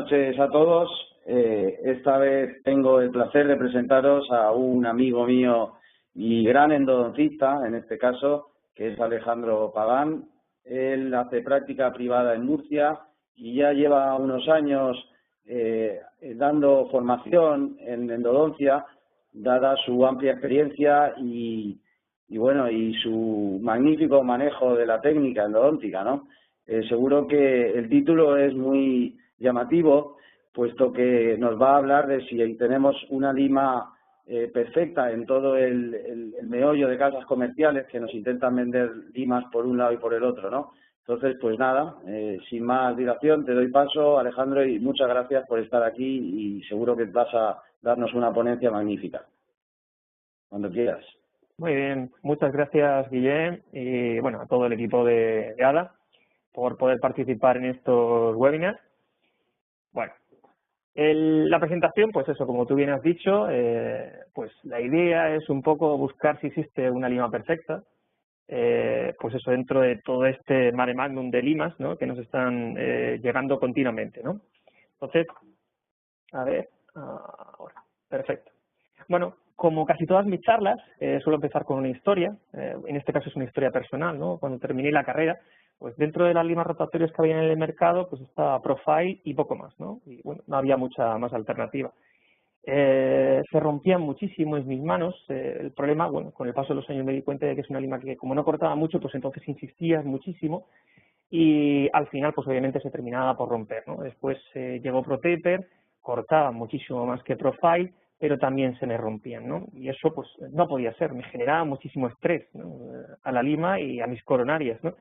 noches a todos. Esta vez tengo el placer de presentaros a un amigo mío y gran endodoncista, en este caso, que es Alejandro Pagán. Él hace práctica privada en Murcia y ya lleva unos años dando formación en endodoncia, dada su amplia experiencia y su magnífico manejo de la técnica endodóntica, ¿no? Seguro que el título es muy llamativo, puesto que nos va a hablar de si tenemos una lima perfecta en todo el meollo de casas comerciales que nos intentan vender limas por un lado y por el otro, ¿no? Entonces, pues nada, sin más dilación, te doy paso, Alejandro, y muchas gracias por estar aquí y seguro que vas a darnos una ponencia magnífica. Cuando quieras. Muy bien, muchas gracias, Guillem, y bueno, a todo el equipo de ADA por poder participar en estos webinars. Bueno, la presentación, pues eso, como tú bien has dicho, pues la idea es un poco buscar si existe una lima perfecta, pues eso, dentro de todo este mare magnum de limas, ¿no?, que nos están llegando continuamente, ¿no? Entonces, a ver, ahora, perfecto. Bueno, como casi todas mis charlas, suelo empezar con una historia, en este caso es una historia personal, ¿no? Cuando terminé la carrera, pues dentro de las limas rotatorias que había en el mercado, pues estaba Profile y poco más, ¿no? Y bueno, no había mucha más alternativa. Se rompían muchísimo en mis manos. El problema, bueno, con el paso de los años me di cuenta de que es una lima que, como no cortaba mucho, pues entonces insistías muchísimo y al final, pues obviamente se terminaba por romper, ¿no? Después llegó ProTaper, cortaba muchísimo más que Profile, pero también se me rompían, ¿no? Y eso, pues, no podía ser, me generaba muchísimo estrés, ¿no?, a la lima y a mis coronarias, ¿no?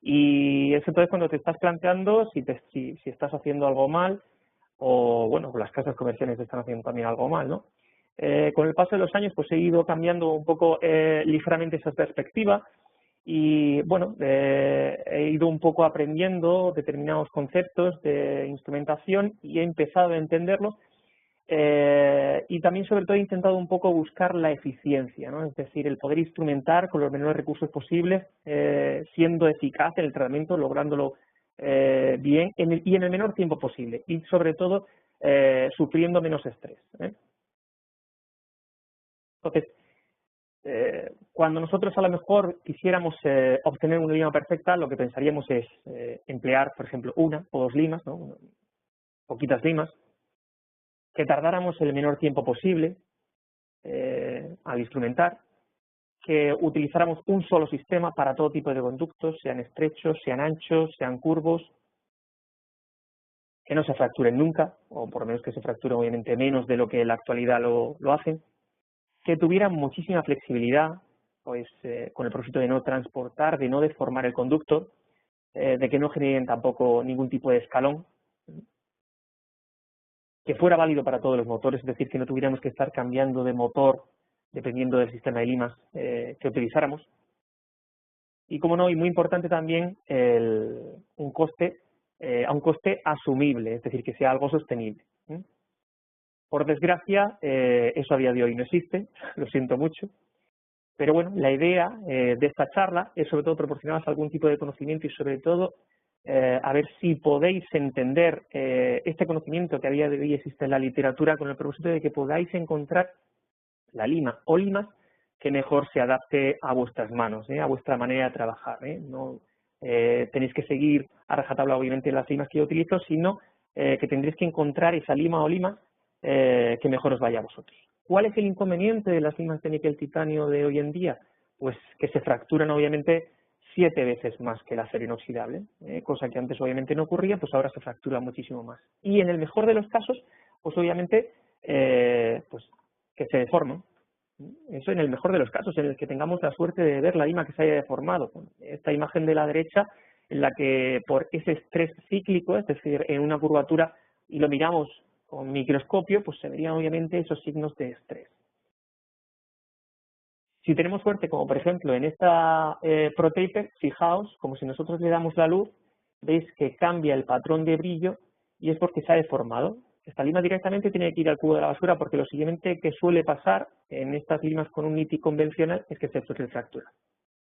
Y es entonces cuando te estás planteando si estás haciendo algo mal o, bueno, las casas comerciales están haciendo también algo mal, ¿no? Con el paso de los años, pues he ido cambiando un poco ligeramente esa perspectiva y, bueno, he ido un poco aprendiendo determinados conceptos de instrumentación y he empezado a entenderlos. Y también, sobre todo, he intentado un poco buscar la eficiencia, ¿no? Es decir, el poder instrumentar con los menores recursos posibles, siendo eficaz en el tratamiento, lográndolo bien y en el menor tiempo posible y, sobre todo, sufriendo menos estrés, ¿eh? Entonces, cuando nosotros a lo mejor quisiéramos obtener una lima perfecta, lo que pensaríamos es emplear, por ejemplo, una o dos limas, ¿no?, poquitas limas, que tardáramos el menor tiempo posible al instrumentar, que utilizáramos un solo sistema para todo tipo de conductos, sean estrechos, sean anchos, sean curvos, que no se fracturen nunca, o por lo menos que se fracturen obviamente menos de lo que en la actualidad lo hacen, que tuvieran muchísima flexibilidad, pues con el propósito de no transportar, de no deformar el conducto, de que no generen tampoco ningún tipo de escalón, que fuera válido para todos los motores, es decir, que no tuviéramos que estar cambiando de motor dependiendo del sistema de limas que utilizáramos. Y, como no, y muy importante también, a un coste asumible, es decir, que sea algo sostenible. Por desgracia, eso a día de hoy no existe, lo siento mucho, pero bueno, la idea de esta charla es sobre todo proporcionaros algún tipo de conocimiento y sobre todo a ver si podéis entender este conocimiento que a día de hoy existe en la literatura con el propósito de que podáis encontrar la lima o limas que mejor se adapte a vuestras manos, a vuestra manera de trabajar. No tenéis que seguir a rajatabla obviamente las limas que yo utilizo, sino que tendréis que encontrar esa lima o limas que mejor os vaya a vosotros. ¿Cuál es el inconveniente de las limas de níquel titanio de hoy en día? Pues que se fracturan obviamente 7 veces más que el acero inoxidable, cosa que antes obviamente no ocurría, pues ahora se fractura muchísimo más. Y en el mejor de los casos, pues obviamente pues que se deforman. Eso en el mejor de los casos, en el que tengamos la suerte de ver la lima que se haya deformado. Esta imagen de la derecha, en la que por ese estrés cíclico, es decir, en una curvatura, y lo miramos con microscopio, pues se verían obviamente esos signos de estrés. Si tenemos suerte, como por ejemplo en esta ProTaper, fijaos, como si nosotros le damos la luz, veis que cambia el patrón de brillo y es porque se ha deformado. Esta lima directamente tiene que ir al cubo de la basura porque lo siguiente que suele pasar en estas limas con un niti convencional es que se fractura.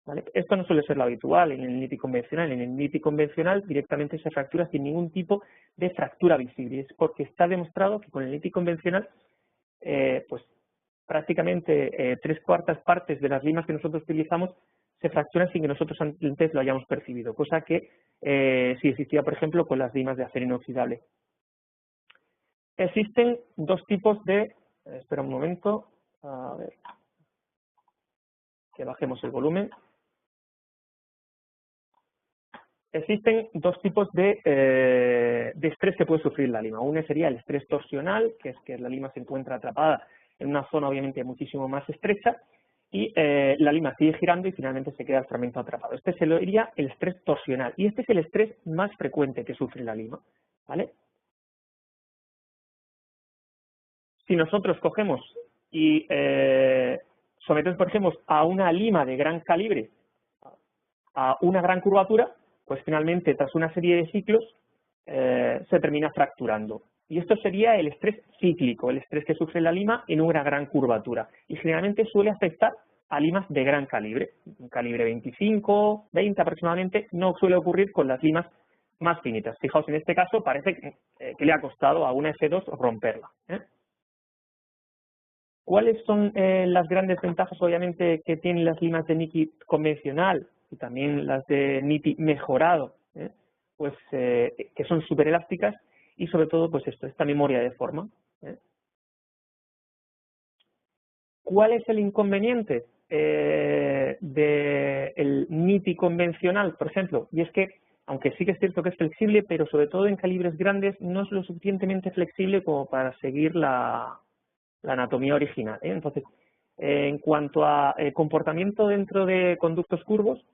¿vale? Esto no suele ser lo habitual en el NITI convencional. En el NITI convencional directamente se fractura sin ningún tipo de fractura visible. Es porque está demostrado que con el NITI convencional, pues prácticamente 3/4 partes de las limas que nosotros utilizamos se fracturan sin que nosotros antes lo hayamos percibido, cosa que sí existía, por ejemplo, con las limas de acero inoxidable. Existen dos tipos de... espera un momento, a ver, que bajemos el volumen. Existen dos tipos de estrés que puede sufrir la lima. Uno sería el estrés torsional, que es que la lima se encuentra atrapada en una zona obviamente muchísimo más estrecha, y la lima sigue girando y finalmente se queda el fragmento atrapado. Este sería el estrés torsional, y este es el estrés más frecuente que sufre la lima, ¿vale? Si nosotros cogemos y sometemos, por ejemplo, a una lima de gran calibre a una gran curvatura, pues finalmente, tras una serie de ciclos, se termina fracturando. Y esto sería el estrés cíclico, el estrés que sufre la lima en una gran curvatura. Y generalmente suele afectar a limas de gran calibre, un calibre 25, 20 aproximadamente. No suele ocurrir con las limas más finitas. Fijaos, en este caso parece que le ha costado a una F2 romperla, ¿eh? ¿Cuáles son las grandes ventajas, obviamente, que tienen las limas de NITI convencional y también las de NITI mejorado? Pues que son súper elásticas y sobre todo, pues esta memoria de forma. ¿Cuál es el inconveniente del NITI convencional, por ejemplo? Y es que, aunque sí que es cierto que es flexible, pero sobre todo en calibres grandes no es lo suficientemente flexible como para seguir la anatomía original, ¿eh? Entonces, en cuanto a comportamiento dentro de conductos curvos,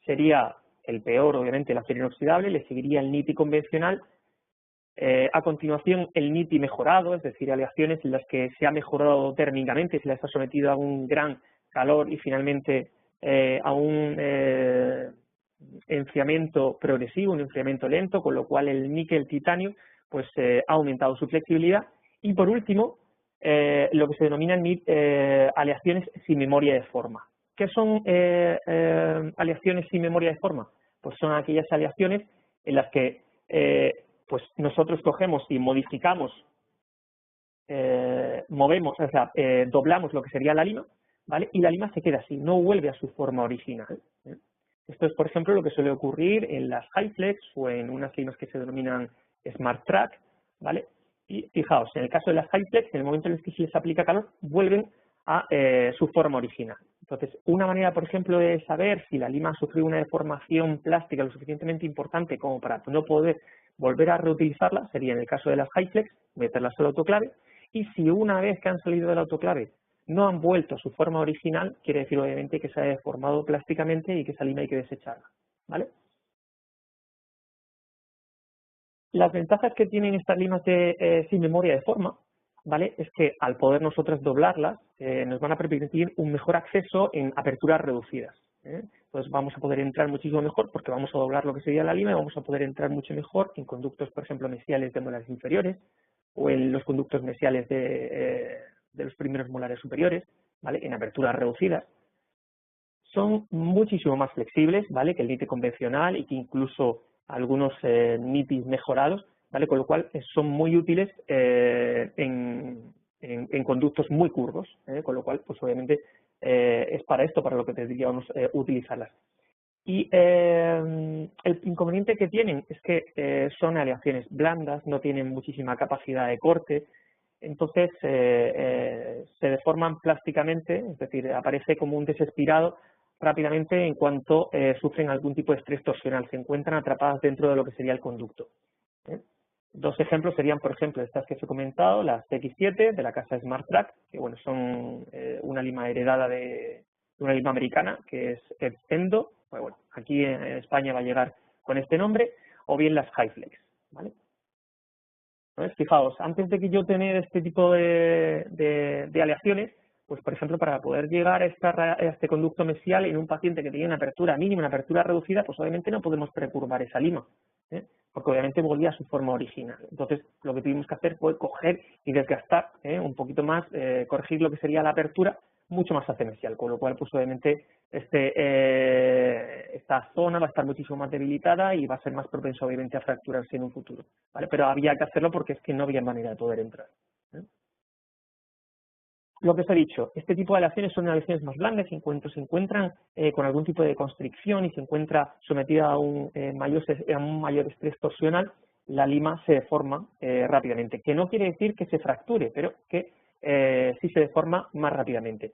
sería el peor, obviamente, el acero inoxidable, le seguiría el NITI convencional, a continuación el NITI mejorado, es decir, aleaciones en las que se ha mejorado térmicamente, se les ha sometido a un gran calor y finalmente a un enfriamiento progresivo, un enfriamiento lento, con lo cual el níquel titanio pues ha aumentado su flexibilidad. Y por último, lo que se denominan aleaciones sin memoria de forma. ¿Qué son aleaciones sin memoria de forma? Pues son aquellas aleaciones en las que pues nosotros cogemos y modificamos, movemos, o sea, doblamos lo que sería la lima, ¿vale? Y la lima se queda así, no vuelve a su forma original, ¿eh? Esto es, por ejemplo, lo que suele ocurrir en las HyFlex o en unas limas que se denominan Smart Track, ¿vale? Y fijaos, en el caso de las HyFlex, en el momento en el que se les aplica calor, vuelven a su forma original. Entonces, una manera, por ejemplo, de saber si la lima ha sufrido una deformación plástica lo suficientemente importante como para no poder volver a reutilizarla sería, en el caso de las HyFlex, meterlas en el autoclave, y si una vez que han salido del autoclave no han vuelto a su forma original, quiere decir obviamente que se ha deformado plásticamente y que esa lima hay que desecharla, ¿vale? Las ventajas que tienen estas limas sin memoria de forma, ¿vale? Es que al poder nosotros doblarlas, nos van a permitir un mejor acceso en aperturas reducidas, ¿eh? Entonces vamos a poder entrar muchísimo mejor porque vamos a doblar lo que sería la lima y vamos a poder entrar mucho mejor en conductos, por ejemplo, mesiales de molares inferiores o en los conductos mesiales de los primeros molares superiores, ¿vale? En aperturas reducidas. Son muchísimo más flexibles, ¿vale? Que el NITI convencional y que incluso algunos NITIs mejorados, ¿vale? Con lo cual son muy útiles en conductos muy curvos, con lo cual, pues obviamente es para esto para lo que tendríamos utilizarlas. Y el inconveniente que tienen es que son aleaciones blandas, no tienen muchísima capacidad de corte, entonces se deforman plásticamente, es decir, aparece como un desespirado rápidamente en cuanto sufren algún tipo de estrés torsional, se encuentran atrapadas dentro de lo que sería el conducto, ¿eh? Dos ejemplos serían, por ejemplo, estas que os he comentado, las X7 de la casa Smart Track, que bueno, son una lima heredada de una lima americana, que es Endo, bueno, aquí en España va a llegar con este nombre, o bien las HyFlex, ¿vale? Entonces, fijaos, antes de que yo tener este tipo de aleaciones, pues por ejemplo, para poder llegar a este conducto mesial en un paciente que tiene una apertura mínima, una apertura reducida, pues obviamente no podemos precurvar esa lima, ¿eh? Porque obviamente volvía a su forma original. Entonces, lo que tuvimos que hacer fue coger y desgastar un poquito más, corregir lo que sería la apertura mucho más acidental, con lo cual pues obviamente esta zona va a estar muchísimo más debilitada y va a ser más propenso obviamente a fracturarse en un futuro, ¿vale? Pero había que hacerlo porque es que no había manera de poder entrar, ¿eh? Lo que os he dicho, este tipo de aleaciones son aleaciones más blandas, en cuanto se encuentran con algún tipo de constricción y se encuentra sometida a un mayor estrés torsional, la lima se deforma rápidamente, que no quiere decir que se fracture, pero que sí se deforma más rápidamente.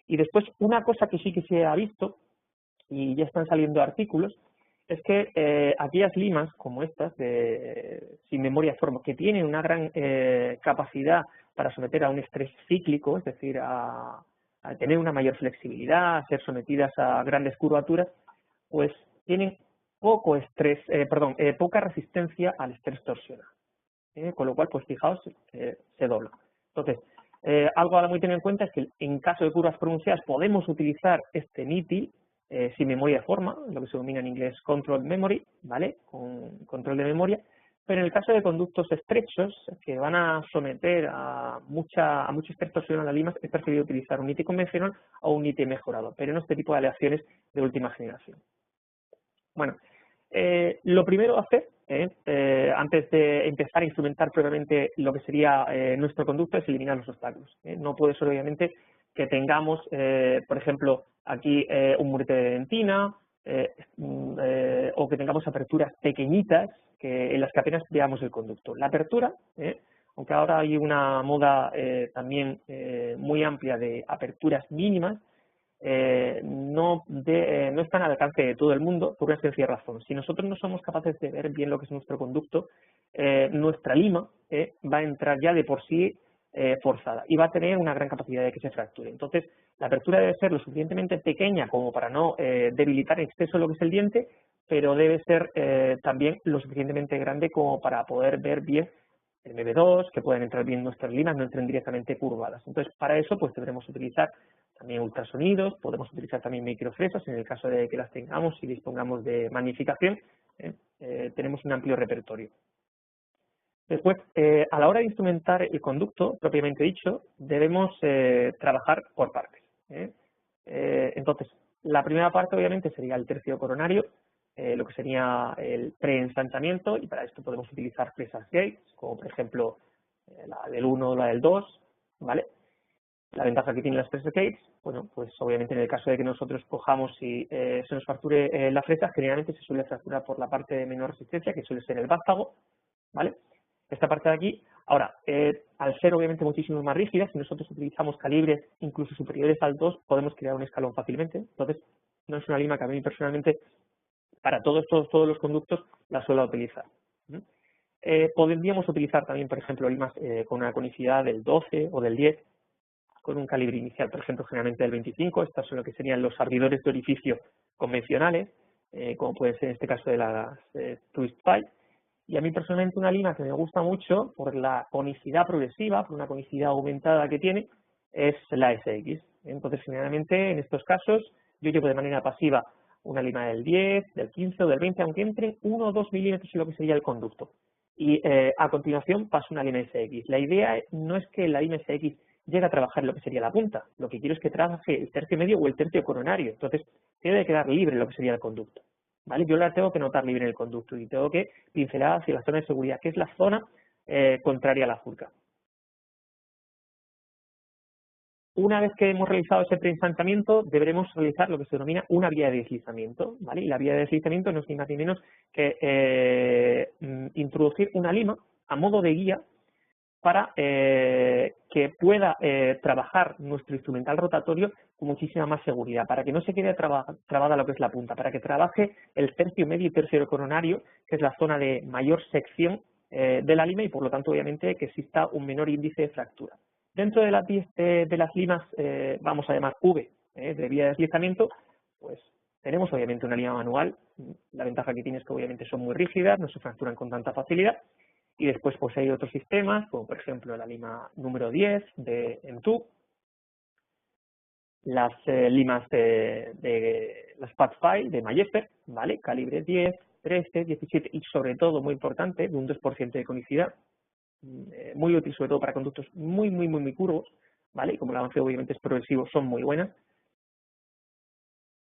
Y después, una cosa que sí que se ha visto, y ya están saliendo artículos, es que aquellas limas como estas, sin memoria de forma, que tienen una gran capacidad para someter a un estrés cíclico, es decir, a tener una mayor flexibilidad, a ser sometidas a grandes curvaturas, pues tienen poca resistencia al estrés torsional. Con lo cual, pues fijaos, se dobla. Entonces, algo a muy tener en cuenta es que en caso de curvas pronunciadas podemos utilizar este nítil sin memoria de forma, lo que se denomina en inglés control memory, ¿vale? Con control de memoria, pero en el caso de conductos estrechos que van a someter a mucho estrés torsional a limas, es preferido utilizar un nítil convencional o un nítil mejorado, pero no este tipo de aleaciones de última generación. Bueno, lo primero a hacer, antes de empezar a instrumentar propiamente lo que sería nuestro conducto, es eliminar los obstáculos. No puede ser, obviamente, que tengamos, por ejemplo, aquí un murete de dentina o que tengamos aperturas pequeñitas en las que apenas veamos el conducto. La apertura, aunque ahora hay una moda también muy amplia de aperturas mínimas, no están al alcance de todo el mundo por una sencilla razón. Si nosotros no somos capaces de ver bien lo que es nuestro conducto, nuestra lima va a entrar ya de por sí forzada y va a tener una gran capacidad de que se fracture. Entonces, la apertura debe ser lo suficientemente pequeña como para no debilitar en exceso lo que es el diente, pero debe ser también lo suficientemente grande como para poder ver bien el MB2, que puedan entrar bien nuestras limas, no entren directamente curvadas. Entonces, para eso pues deberemos utilizar también ultrasonidos, podemos utilizar también microfresas en el caso de que las tengamos y dispongamos de magnificación, tenemos un amplio repertorio. Después, a la hora de instrumentar el conducto, propiamente dicho, debemos trabajar por partes. Entonces, la primera parte obviamente sería el tercio coronario, lo que sería el preensanchamiento, y para esto podemos utilizar fresas Gates, como por ejemplo la del 1 o la del 2, ¿vale? La ventaja que tienen las fresas Gates, bueno, pues obviamente en el caso de que nosotros cojamos y se nos fracture la fresa, generalmente se suele fracturar por la parte de menor resistencia, que suele ser el vástago, ¿vale? Esta parte de aquí. Ahora, al ser obviamente muchísimo más rígida, si nosotros utilizamos calibres incluso superiores al 2, podemos crear un escalón fácilmente. Entonces, no es una lima que a mí personalmente, para todos los conductos, la suelo utilizar. Podríamos utilizar también, por ejemplo, limas con una conicidad del 12 o del 10, con un calibre inicial, por ejemplo, generalmente del 25. Estas son lo que serían los abridores de orificio convencionales, como puede ser en este caso de las Twist Pipe. Y a mí personalmente una lima que me gusta mucho por la conicidad progresiva, por una conicidad aumentada que tiene, es la SX. Entonces, generalmente en estos casos yo llevo de manera pasiva una lima del 10, del 15 o del 20, aunque entre 1 o 2 milímetros en lo que sería el conducto. Y a continuación paso una lima SX. La idea no es que la lima SX llegue a trabajar lo que sería la punta. Lo que quiero es que trabaje el tercio medio o el tercio coronario. Entonces, debe de quedar libre lo que sería el conducto, ¿vale? Yo la tengo que notar libre en el conducto y tengo que pincelar hacia la zona de seguridad, que es la zona contraria a la furca. Una vez que hemos realizado ese preensanchamiento, deberemos realizar lo que se denomina una vía de deslizamiento, ¿vale? Y la vía de deslizamiento no es ni más ni menos que introducir una lima a modo de guía para que pueda trabajar nuestro instrumental rotatorio con muchísima más seguridad, para que no se quede trabada lo que es la punta, para que trabaje el tercio medio y tercio coronario, que es la zona de mayor sección de la lima y por lo tanto obviamente que exista un menor índice de fractura. Dentro de las limas, vamos a llamar V, de vía de deslizamiento, pues tenemos obviamente una lima manual. La ventaja que tiene es que obviamente son muy rígidas, no se fracturan con tanta facilidad. Y después pues hay otros sistemas, como por ejemplo la lima número 10 de M2, las limas de las Padfile de Mayefer, ¿vale? Calibre 10, 13, 17 y sobre todo, muy importante, de un 2% de conicidad, muy útil sobre todo para conductos muy curvos, ¿vale? Y como el avance obviamente es progresivo, son muy buenas.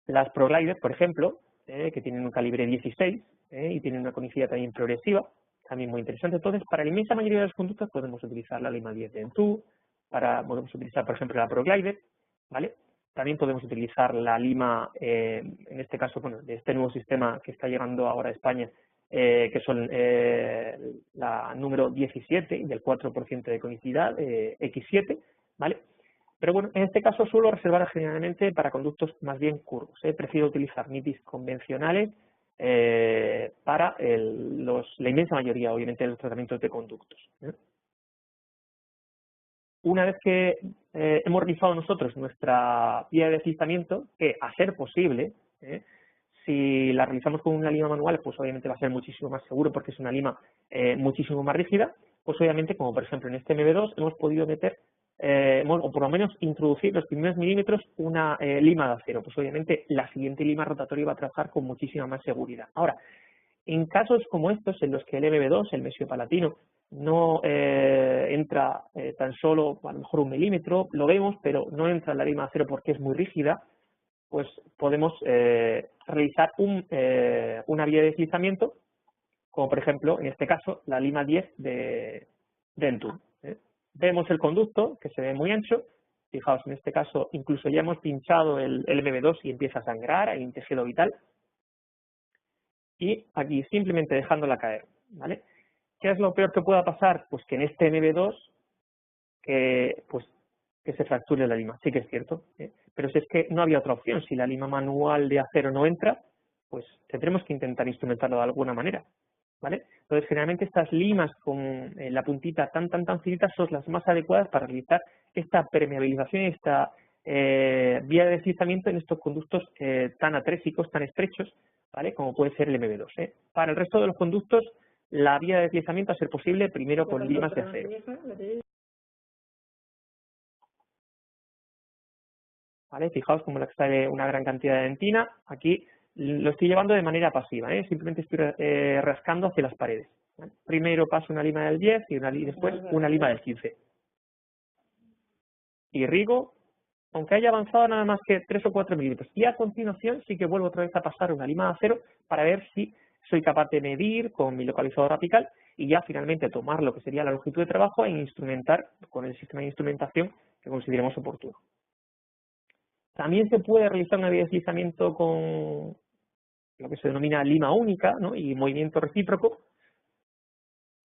Las ProGlider, por ejemplo, que tienen un calibre 16 y tienen una conicidad también progresiva, también muy interesante. Entonces, para la inmensa mayoría de los conductos podemos utilizar la Lima 10 de Entú, podemos utilizar, por ejemplo, la ProGlider, ¿vale? También podemos utilizar la Lima, en este caso, bueno, de este nuevo sistema que está llegando ahora a España, que son la número 17 y del 4% de conicidad, X7, ¿vale? Pero bueno, en este caso suelo reservar generalmente para conductos más bien curvos. Prefiero utilizar MIPIs convencionales para la inmensa mayoría, obviamente, de los tratamientos de conductos. Una vez que hemos realizado nosotros nuestra vía de deslizamiento, que a ser posible, si la realizamos con una lima manual, pues obviamente va a ser muchísimo más seguro porque es una lima muchísimo más rígida, pues obviamente, como por ejemplo en este MB2, hemos podido meter, o por lo menos introducir los primeros milímetros una lima de acero, pues obviamente la siguiente lima rotatoria va a trabajar con muchísima más seguridad. Ahora, en casos como estos, en los que el MB2, el mesiopalatino, no entra tan solo a lo mejor 1 milímetro, lo vemos, pero no entra en la lima de acero porque es muy rígida, pues podemos realizar una vía de deslizamiento, como por ejemplo, en este caso, la lima 10 de Entú. Vemos el conducto, que se ve muy ancho. Fijaos, en este caso, incluso ya hemos pinchado el MB2 y empieza a sangrar, hay un tejido vital. Y aquí simplemente dejándola caer, ¿vale? ¿Qué es lo peor que pueda pasar? Pues que en este MB2 que se fracture la lima, sí que es cierto, pero si es que no había otra opción, si la lima manual de acero no entra, pues tendremos que intentar instrumentarlo de alguna manera, ¿vale? Entonces, generalmente estas limas con la puntita tan finita son las más adecuadas para realizar esta permeabilización, esta vía de deslizamiento en estos conductos tan atrésicos, tan estrechos, ¿vale? Como puede ser el MB2. Para el resto de los conductos, la vía de deslizamiento, a ser posible, primero con limas de acero. ¿Vale? Fijaos como le extrae una gran cantidad de dentina. Aquí lo estoy llevando de manera pasiva, simplemente estoy rascando hacia las paredes. ¿Vale? Primero paso una lima del 10 y después una lima del 15. Irrigo, aunque haya avanzado nada más que 3 o 4 milímetros. Y a continuación sí que vuelvo otra vez a pasar una lima de acero para ver si soy capaz de medir con mi localizador apical y ya finalmente tomar lo que sería la longitud de trabajo e instrumentar con el sistema de instrumentación que consideremos oportuno. También se puede realizar una vía de deslizamiento con lo que se denomina lima única, ¿no? Y movimiento recíproco.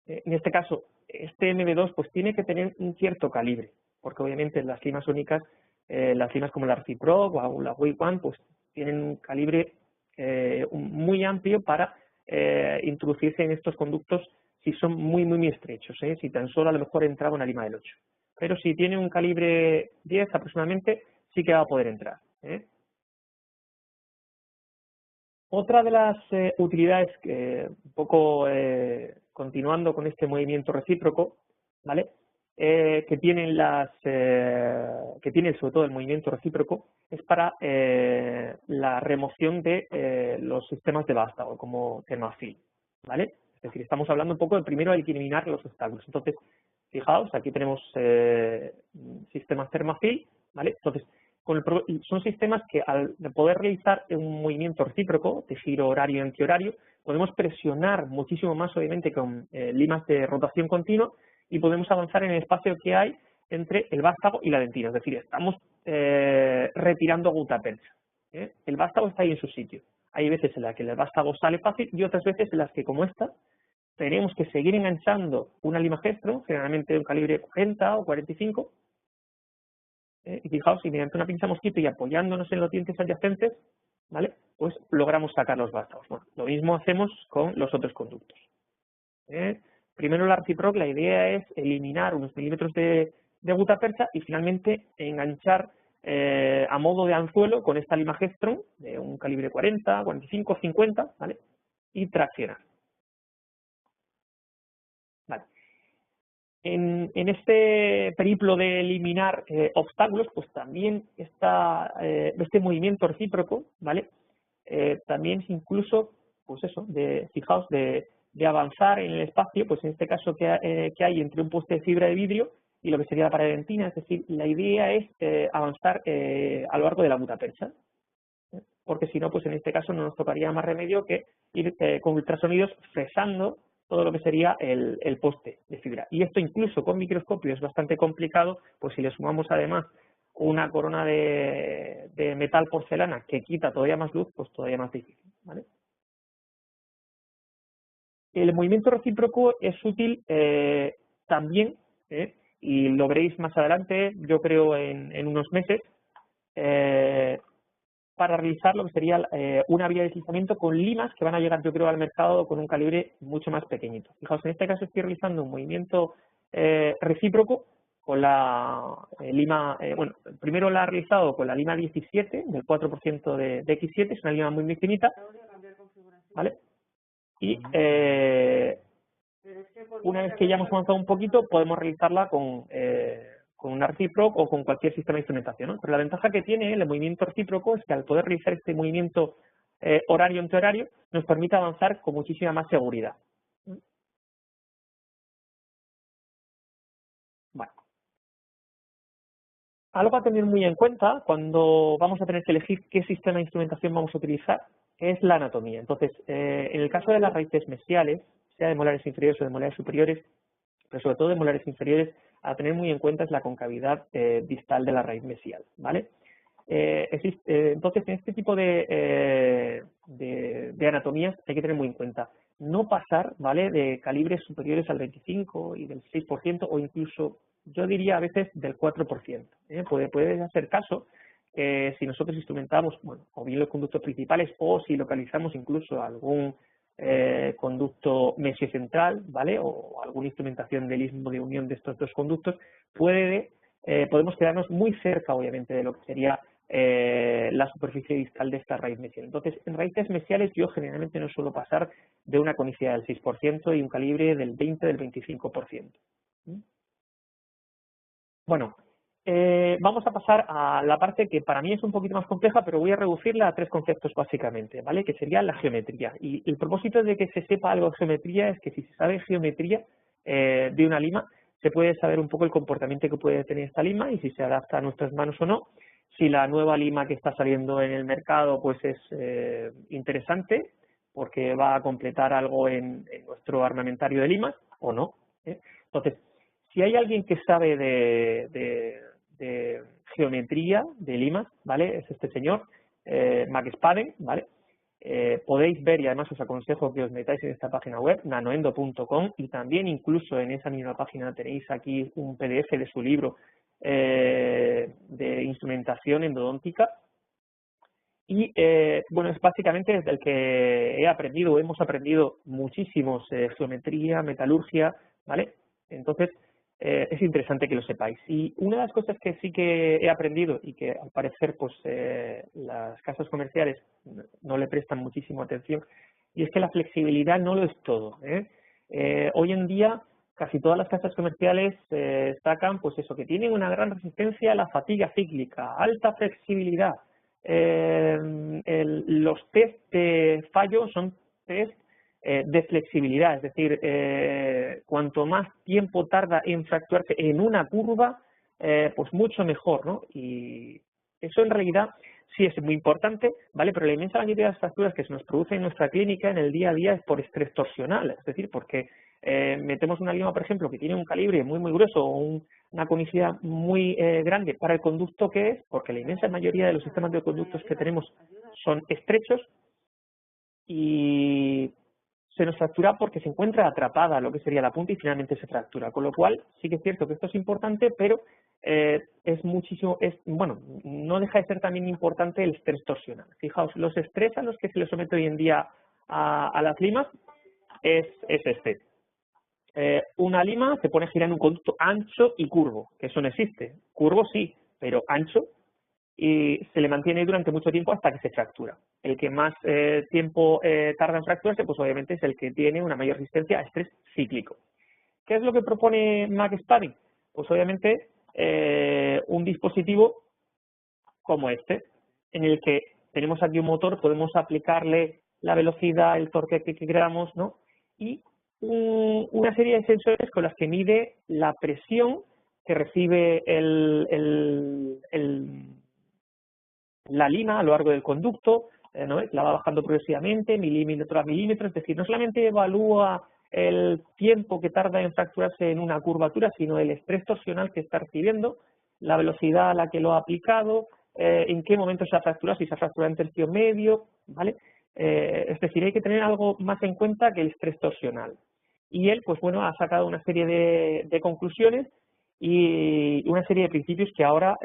En este caso, este MB2 pues tiene que tener un cierto calibre, porque obviamente las limas únicas, las limas como la Reciproc o la Wave One, pues tienen un calibre muy amplio para introducirse en estos conductos si son muy estrechos, si tan solo a lo mejor entraba una lima del 8. Pero si tiene un calibre 10 aproximadamente, sí que va a poder entrar. Otra de las utilidades, un poco continuando con este movimiento recíproco, ¿vale? Que tienen sobre todo el movimiento recíproco, es para la remoción de los sistemas de vástago, como Thermafil, ¿vale? Es decir, estamos hablando un poco de primero hay que eliminar los obstáculos. Entonces, fijaos, aquí tenemos sistemas Thermafil, ¿vale? Entonces, son sistemas que al poder realizar un movimiento recíproco de giro horario y antihorario, podemos presionar muchísimo más, obviamente, con limas de rotación continua y podemos avanzar en el espacio que hay entre el vástago y la dentina. Es decir, estamos retirando gutapercha. El vástago está ahí en su sitio. Hay veces en las que el vástago sale fácil y otras veces en las que, como esta, tenemos que seguir enganchando una lima Gestro, generalmente de un calibre 40 o 45, y fijaos, si mediante una pinza mosquito y apoyándonos en los dientes adyacentes, ¿vale? Pues logramos sacar los vástagos. Bueno, lo mismo hacemos con los otros conductos. Primero la Reciproc, la idea es eliminar unos milímetros de gutapercha y finalmente enganchar a modo de anzuelo con esta lima Gestron de un calibre 40, 45, 50, ¿vale? Y traccionar. Vale. En este periplo de eliminar obstáculos, pues también este movimiento recíproco, ¿vale? También incluso, pues eso, fijaos, de avanzar en el espacio, pues en este caso que hay entre un poste de fibra de vidrio y lo que sería la paradentina. Es decir, la idea es avanzar a lo largo de la gutapercha, porque si no, pues en este caso no nos tocaría más remedio que ir con ultrasonidos fresando todo lo que sería el poste de fibra. Y esto incluso con microscopio es bastante complicado, pues si le sumamos además una corona de metal porcelana que quita todavía más luz, pues todavía más difícil, ¿vale? El movimiento recíproco es útil también, y lo veréis más adelante, yo creo en unos meses, para realizar lo que sería una vía de deslizamiento con limas que van a llegar, yo creo, al mercado con un calibre mucho más pequeñito. Fijaos, en este caso estoy realizando un movimiento recíproco con la lima, bueno, primero la he realizado con la lima 17 del 4% de X7, es una lima muy, muy finita, ¿vale? Y una vez que ya hemos avanzado un poquito, podemos realizarla con una recíproco o con cualquier sistema de instrumentación, ¿no? Pero la ventaja que tiene el movimiento recíproco es que al poder realizar este movimiento horario entre horario, nos permite avanzar con muchísima más seguridad. Bueno. Algo a tener muy en cuenta cuando vamos a tener que elegir qué sistema de instrumentación vamos a utilizar es la anatomía. Entonces, en el caso de las raíces mesiales, sea de molares inferiores o de molares superiores, pero sobre todo de molares inferiores, a tener muy en cuenta es la concavidad distal de la raíz mesial, ¿vale? Entonces, en este tipo de anatomías hay que tener muy en cuenta no pasar, ¿vale?, de calibres superiores al 25 y del 6% o incluso, yo diría a veces del 4%. Puede hacer caso si nosotros instrumentamos, bueno, o bien los conductos principales o si localizamos incluso algún conducto mesiocentral, ¿vale?, o alguna instrumentación del istmo de unión de estos dos conductos, podemos quedarnos muy cerca, obviamente, de lo que sería la superficie distal de esta raíz mesial. Entonces, en raíces mesiales yo generalmente no suelo pasar de una conicidad del 6% y un calibre del 20, del 25%. Bueno, vamos a pasar a la parte que para mí es un poquito más compleja, pero voy a reducirla a tres conceptos básicamente, ¿vale? Que sería la geometría. Y el propósito de que se sepa algo de geometría es que si se sabe geometría de una lima, se puede saber un poco el comportamiento que puede tener esta lima y si se adapta a nuestras manos o no. Si la nueva lima que está saliendo en el mercado pues es interesante porque va a completar algo en nuestro armamentario de limas o no. Entonces, si hay alguien que sabe de geometría de limas, ¿vale? Es este señor, Max Spaden, ¿vale? Podéis ver, y además os aconsejo que os metáis en esta página web, nanoendo.com, y también incluso en esa misma página tenéis aquí un PDF de su libro de instrumentación endodóntica. Y bueno, es básicamente desde el que hemos aprendido muchísimos geometría, metalurgia, ¿vale? Entonces, es interesante que lo sepáis. Y una de las cosas que sí que he aprendido y que al parecer pues las casas comerciales no le prestan muchísima atención, y es que la flexibilidad no lo es todo. Hoy en día casi todas las casas comerciales destacan pues eso, que tienen una gran resistencia a la fatiga cíclica, alta flexibilidad. Los test de fallo son test de flexibilidad, es decir, cuanto más tiempo tarda en fracturarse en una curva, pues mucho mejor, ¿no? Y eso en realidad sí es muy importante, ¿vale? Pero la inmensa mayoría de las fracturas que se nos producen en nuestra clínica en el día a día es por estrés torsional, es decir, porque metemos una lima, por ejemplo, que tiene un calibre muy, muy grueso o una conicidad muy grande para el conducto que es, porque la inmensa mayoría de los sistemas de conductos que tenemos son estrechos y se nos fractura porque se encuentra atrapada lo que sería la punta y finalmente se fractura. Con lo cual, sí que es cierto que esto es importante, pero bueno, no deja de ser también importante el estrés torsional. Fijaos, los estrés a los que se les somete hoy en día a las limas es este. Una lima se pone a girar en un conducto ancho y curvo, que eso no existe. Curvo sí, pero ancho, y se le mantiene durante mucho tiempo hasta que se fractura. El que más tiempo tarda en fracturarse, pues obviamente es el que tiene una mayor resistencia a estrés cíclico. ¿Qué es lo que propone Max Spaden? Pues obviamente un dispositivo como este, en el que tenemos aquí un motor, podemos aplicarle la velocidad, el torque que queramos, ¿no? Y una serie de sensores con las que mide la presión que recibe la lima a lo largo del conducto, ¿no? La va bajando progresivamente, milímetro a milímetro, es decir, no solamente evalúa el tiempo que tarda en fracturarse en una curvatura, sino el estrés torsional que está recibiendo, la velocidad a la que lo ha aplicado, en qué momento se ha fracturado, si se ha fracturado en tercio medio, ¿vale? Es decir, hay que tener algo más en cuenta que el estrés torsional. Y él, pues bueno, ha sacado una serie de conclusiones y una serie de principios que ahora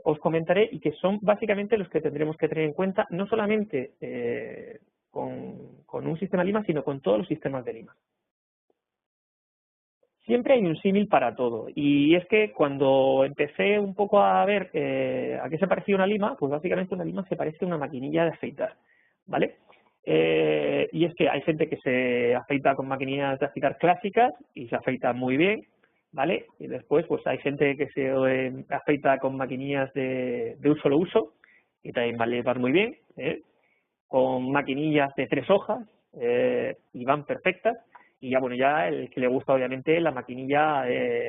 os comentaré y que son básicamente los que tendremos que tener en cuenta, no solamente con un sistema Lima, sino con todos los sistemas de Lima. Siempre hay un símil para todo, y es que cuando empecé un poco a ver a qué se parecía una lima, pues básicamente una lima se parece a una maquinilla de afeitar, ¿vale? Y es que hay gente que se afeita con maquinillas de afeitar clásicas y se afeita muy bien, ¿vale? Y después pues hay gente que se afeita con maquinillas de un solo uso y también va muy bien, con maquinillas de 3 hojas y van perfectas. Y ya, bueno, ya el que le gusta obviamente la maquinilla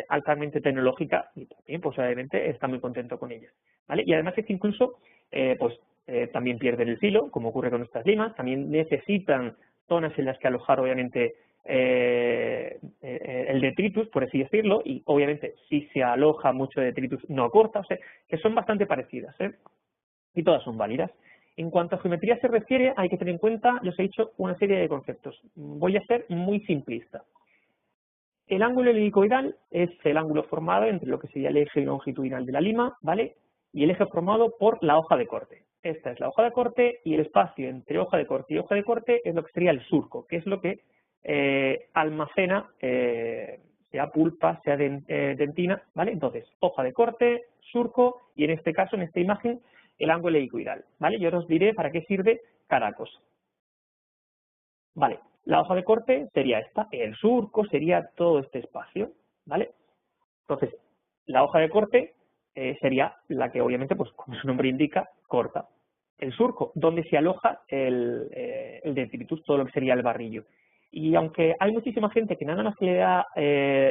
altamente tecnológica y también pues obviamente está muy contento con ella, ¿vale? Y además es que incluso también pierden el filo, como ocurre con nuestras limas, también necesitan zonas en las que alojar obviamente el detritus, por así decirlo, y obviamente si se aloja mucho detritus no corta, o sea, que son bastante parecidas, y todas son válidas. En cuanto a geometría se refiere, hay que tener en cuenta, ya os he dicho, una serie de conceptos. Voy a ser muy simplista. El ángulo helicoidal es el ángulo formado entre lo que sería el eje longitudinal de la lima, ¿vale? Y el eje formado por la hoja de corte. Esta es la hoja de corte y el espacio entre hoja de corte y hoja de corte es lo que sería el surco, que es lo que almacena, sea pulpa, sea dentina, ¿vale? Entonces, hoja de corte, surco y en este caso, en esta imagen, el ángulo helicoidal, ¿vale? Yo os diré para qué sirve cada cosa. Vale, la hoja de corte sería esta, el surco sería todo este espacio, ¿vale? Entonces, la hoja de corte sería la que obviamente, pues como su nombre indica, corta. El surco, donde se aloja el detritus, todo lo que sería el barrillo. Y aunque hay muchísima gente que nada más le da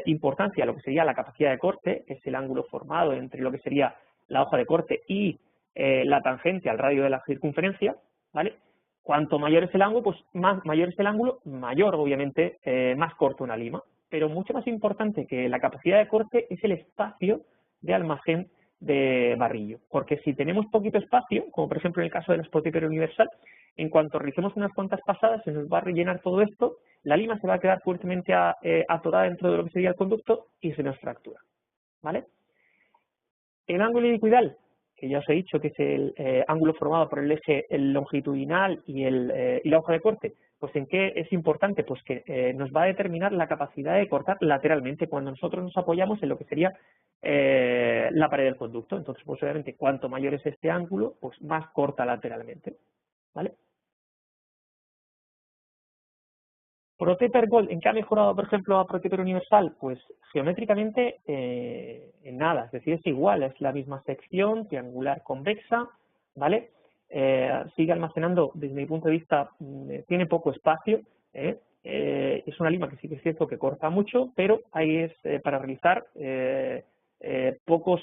importancia a lo que sería la capacidad de corte, que es el ángulo formado entre lo que sería la hoja de corte y la tangente al radio de la circunferencia, ¿vale? Cuanto mayor es el ángulo, pues más mayor es el ángulo, mayor obviamente, más corta una lima. Pero mucho más importante que la capacidad de corte es el espacio de almacén de barrillo. Porque si tenemos poquito espacio, como por ejemplo en el caso de la Protaper Universal, en cuanto realicemos unas cuantas pasadas, se nos va a rellenar todo esto, la lima se va a quedar fuertemente atorada dentro de lo que sería el conducto y se nos fractura, ¿vale? El ángulo helicoidal, que ya os he dicho que es el ángulo formado por el eje longitudinal y la hoja de corte, pues ¿en qué es importante? Pues que nos va a determinar la capacidad de cortar lateralmente cuando nosotros nos apoyamos en lo que sería la pared del conducto. Entonces, pues obviamente, cuanto mayor es este ángulo, pues más corta lateralmente, ¿vale? Protaper Gold, ¿en qué ha mejorado, por ejemplo, a Protaper Universal? Pues geométricamente en nada, es decir, es igual, es la misma sección triangular convexa, ¿vale? Sigue almacenando, desde mi punto de vista, tiene poco espacio, es una lima que sí que es cierto que corta mucho, pero ahí es para realizar pocos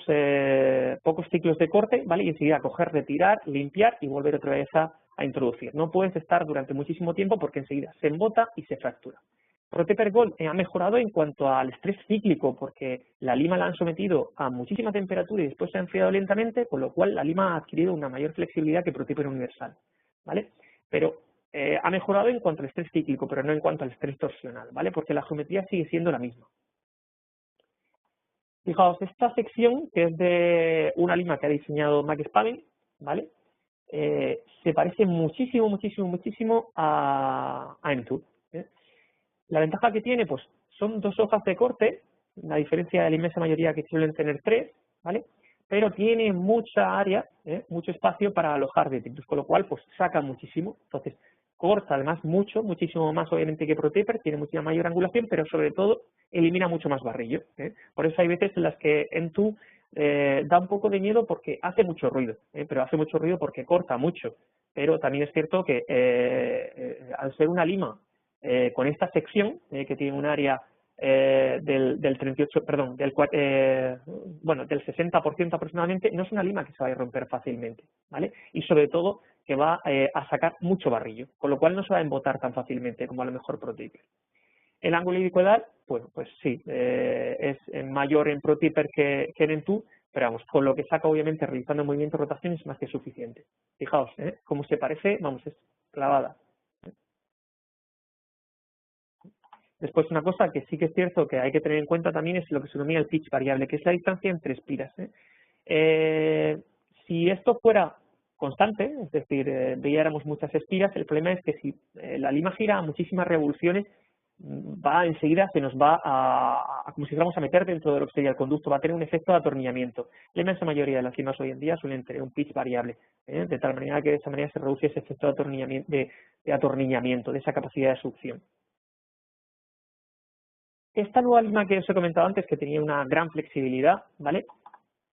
ciclos de corte, ¿vale? Y enseguida coger, retirar, limpiar y volver otra vez a introducir. No puedes estar durante muchísimo tiempo porque enseguida se embota y se fractura. Protaper Gold ha mejorado en cuanto al estrés cíclico porque la lima la han sometido a muchísima temperatura y después se ha enfriado lentamente, con lo cual la lima ha adquirido una mayor flexibilidad que Protaper Universal, ¿vale? Pero ha mejorado en cuanto al estrés cíclico, pero no en cuanto al estrés torsional, ¿vale? Porque la geometría sigue siendo la misma. Fijaos, esta sección, que es de una lima que ha diseñado Max Spaven, ¿vale? Se parece muchísimo a M2. La ventaja que tiene, pues, son 2 hojas de corte, la diferencia de la inmensa mayoría que suelen tener 3, ¿vale? Pero tiene mucha área, mucho espacio para alojar detritus, con lo cual, pues, saca muchísimo. Entonces, corta además muchísimo más obviamente que Protaper, tiene mucha mayor angulación, pero sobre todo elimina mucho más barrillo. Por eso hay veces en las que M2 da un poco de miedo porque hace mucho ruido, pero hace mucho ruido porque corta mucho. Pero también es cierto que al ser una lima con esta sección, que tiene un área del 38, perdón, del 60% aproximadamente, no es una lima que se va a romper fácilmente, ¿vale? Y sobre todo que va a sacar mucho barrillo, con lo cual no se va a embotar tan fácilmente como a lo mejor ProTipper. El ángulo helicoidal, pues sí, es mayor en ProTipper que en Entú, pero vamos, con lo que saca obviamente realizando movimientos de rotación es más que suficiente. Fijaos, cómo se parece, vamos, es clavada. Después una cosa que sí que es cierto que hay que tener en cuenta también es lo que se denomina el pitch variable, que es la distancia entre espiras. Si esto fuera constante, es decir, veíamos muchas espiras, el problema es que si la lima gira a muchísimas revoluciones, enseguida se nos va como si fuéramos a meter dentro de lo que sería el conducto, va a tener un efecto de atornillamiento. La inmensa mayoría de las limas hoy en día suelen tener un pitch variable, de tal manera que de esa manera se reduce ese efecto de atornillamiento, de esa capacidad de succión. Esta nueva lima que os he comentado antes, que tenía una gran flexibilidad, ¿vale?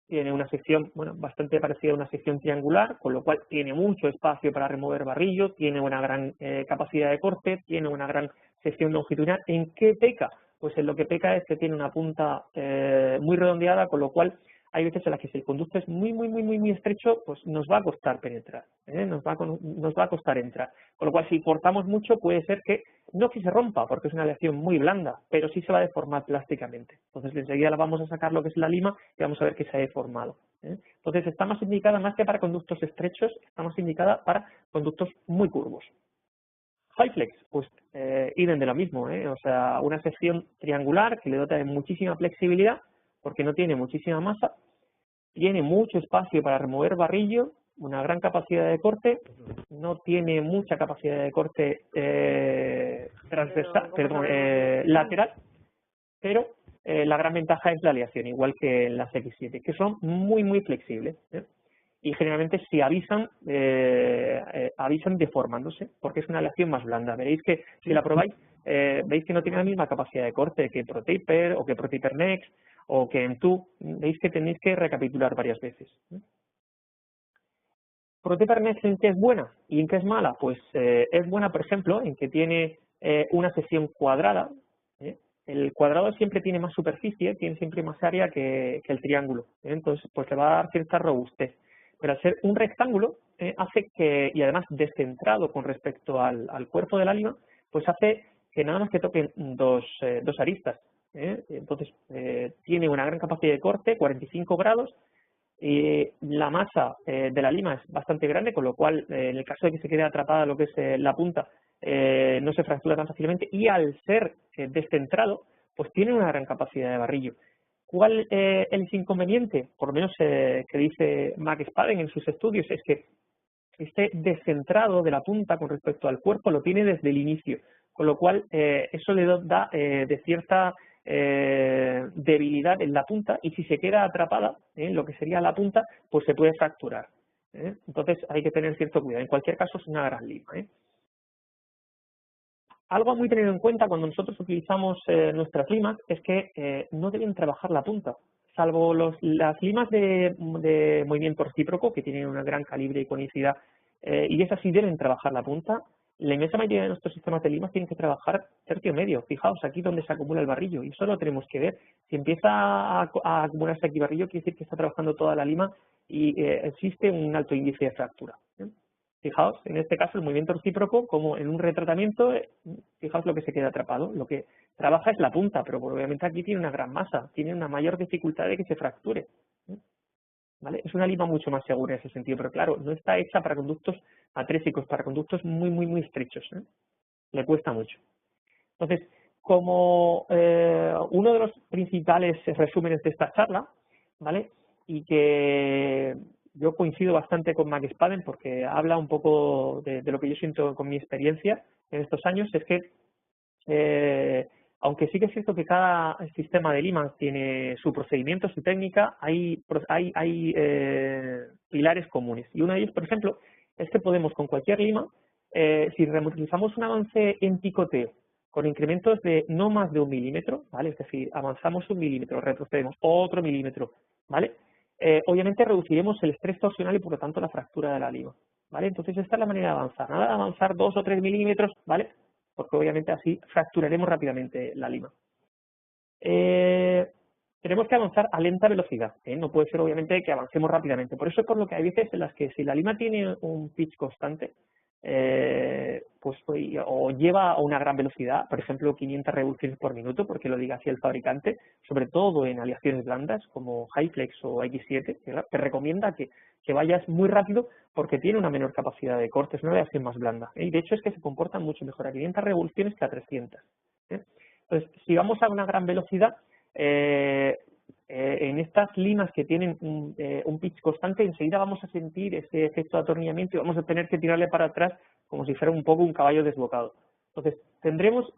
Tiene una sección, bueno, bastante parecida a una sección triangular, con lo cual tiene mucho espacio para remover barrillo, tiene una gran capacidad de corte, tiene una gran sección longitudinal. ¿En qué peca? Pues en lo que peca es que tiene una punta muy redondeada, con lo cual hay veces en las que si el conducto es muy estrecho, pues nos va a costar penetrar, nos va a costar entrar. Con lo cual, si cortamos mucho, puede ser que no que se rompa, porque es una aleación muy blanda, pero sí se va a deformar plásticamente. Entonces, enseguida la vamos a sacar lo que es la lima y vamos a ver que se ha deformado. Entonces, está más indicada más que para conductos estrechos, está más indicada para conductos muy curvos. HyFlex, pues idem de lo mismo, o sea, una sección triangular que le dota de muchísima flexibilidad, porque no tiene muchísima masa, tiene mucho espacio para remover barrillo, una gran capacidad de corte, no tiene mucha capacidad de corte lateral, pero la gran ventaja es la aleación, igual que en las X7, que son muy flexibles. Y generalmente si avisan deformándose, porque es una aleación más blanda. Veréis que si la probáis, veis que no tiene la misma capacidad de corte que ProTipper o que ProTipper Next o que Entú. Veis que tenéis que recapitular varias veces. ProTipper Next, ¿en qué es buena y en qué es mala? Pues es buena, por ejemplo, en que tiene una sección cuadrada. El cuadrado siempre tiene más superficie, tiene siempre más área que el triángulo. Entonces, pues le va a dar cierta robustez. Pero al ser un rectángulo, hace que, y además descentrado con respecto al cuerpo de la lima, pues hace que nada más que toquen dos aristas. Entonces, tiene una gran capacidad de corte, 45 grados, la masa de la lima es bastante grande, con lo cual, en el caso de que se quede atrapada lo que es la punta, no se fractura tan fácilmente, y al ser descentrado, pues tiene una gran capacidad de barrillo. ¿Cuál es el inconveniente? Por lo menos que dice Max Spaden en sus estudios, es que este descentrado de la punta con respecto al cuerpo lo tiene desde el inicio, con lo cual eso le da de cierta debilidad en la punta, y si se queda atrapada en lo que sería la punta, pues se puede fracturar. Entonces hay que tener cierto cuidado. En cualquier caso es una gran lima. Algo a muy tener en cuenta cuando nosotros utilizamos nuestras limas es que no deben trabajar la punta, salvo las limas de movimiento recíproco, que tienen un gran calibre y conicidad, y esas sí deben trabajar la punta. La inmensa mayoría de nuestros sistemas de limas tienen que trabajar tercio medio. Fijaos aquí donde se acumula el barrillo, y eso lo tenemos que ver. Si empieza a acumularse aquí barrillo, quiere decir que está trabajando toda la lima y existe un alto índice de fractura. Fijaos, en este caso el movimiento recíproco, como en un retratamiento, fijaos lo que se queda atrapado. Lo que trabaja es la punta, pero obviamente aquí tiene una gran masa, tiene una mayor dificultad de que se fracture. ¿Vale? Es una lima mucho más segura en ese sentido, pero claro, no está hecha para conductos atrésicos, para conductos muy estrechos. Le cuesta mucho. Entonces, como uno de los principales resúmenes de esta charla, ¿vale? Y que yo coincido bastante con Max Spaden porque habla un poco de lo que yo siento con mi experiencia en estos años, es que aunque sí que es cierto que cada sistema de limas tiene su procedimiento, su técnica, hay pilares comunes. Y uno de ellos, por ejemplo, es que podemos con cualquier lima, si realizamos un avance en picoteo con incrementos de no más de 1 milímetro, ¿vale? Es decir, avanzamos 1 milímetro, retrocedemos otro milímetro, ¿vale? Obviamente reduciremos el estrés torsional y por lo tanto la fractura de la lima, ¿vale? Entonces esta es la manera de avanzar, nada de avanzar 2 o 3 milímetros, ¿vale? Porque obviamente así fracturaremos rápidamente la lima. tenemos que avanzar a lenta velocidad, no puede ser obviamente que avancemos rápidamente. Por eso es por lo que hay veces en las que si la lima tiene un pitch constante, o lleva a una gran velocidad, por ejemplo 500 revoluciones por minuto, porque lo diga así el fabricante, sobre todo en aleaciones blandas como HyFlex o X7, te recomienda que vayas muy rápido porque tiene una menor capacidad de corte, es una aleación más blanda, y de hecho es que se comportan mucho mejor a 500 revoluciones que a 300. Entonces, si vamos a una gran velocidad, en estas limas que tienen un pitch constante, enseguida vamos a sentir ese efecto de atornillamiento y vamos a tener que tirarle para atrás como si fuera un poco un caballo desbocado. Entonces, tendremos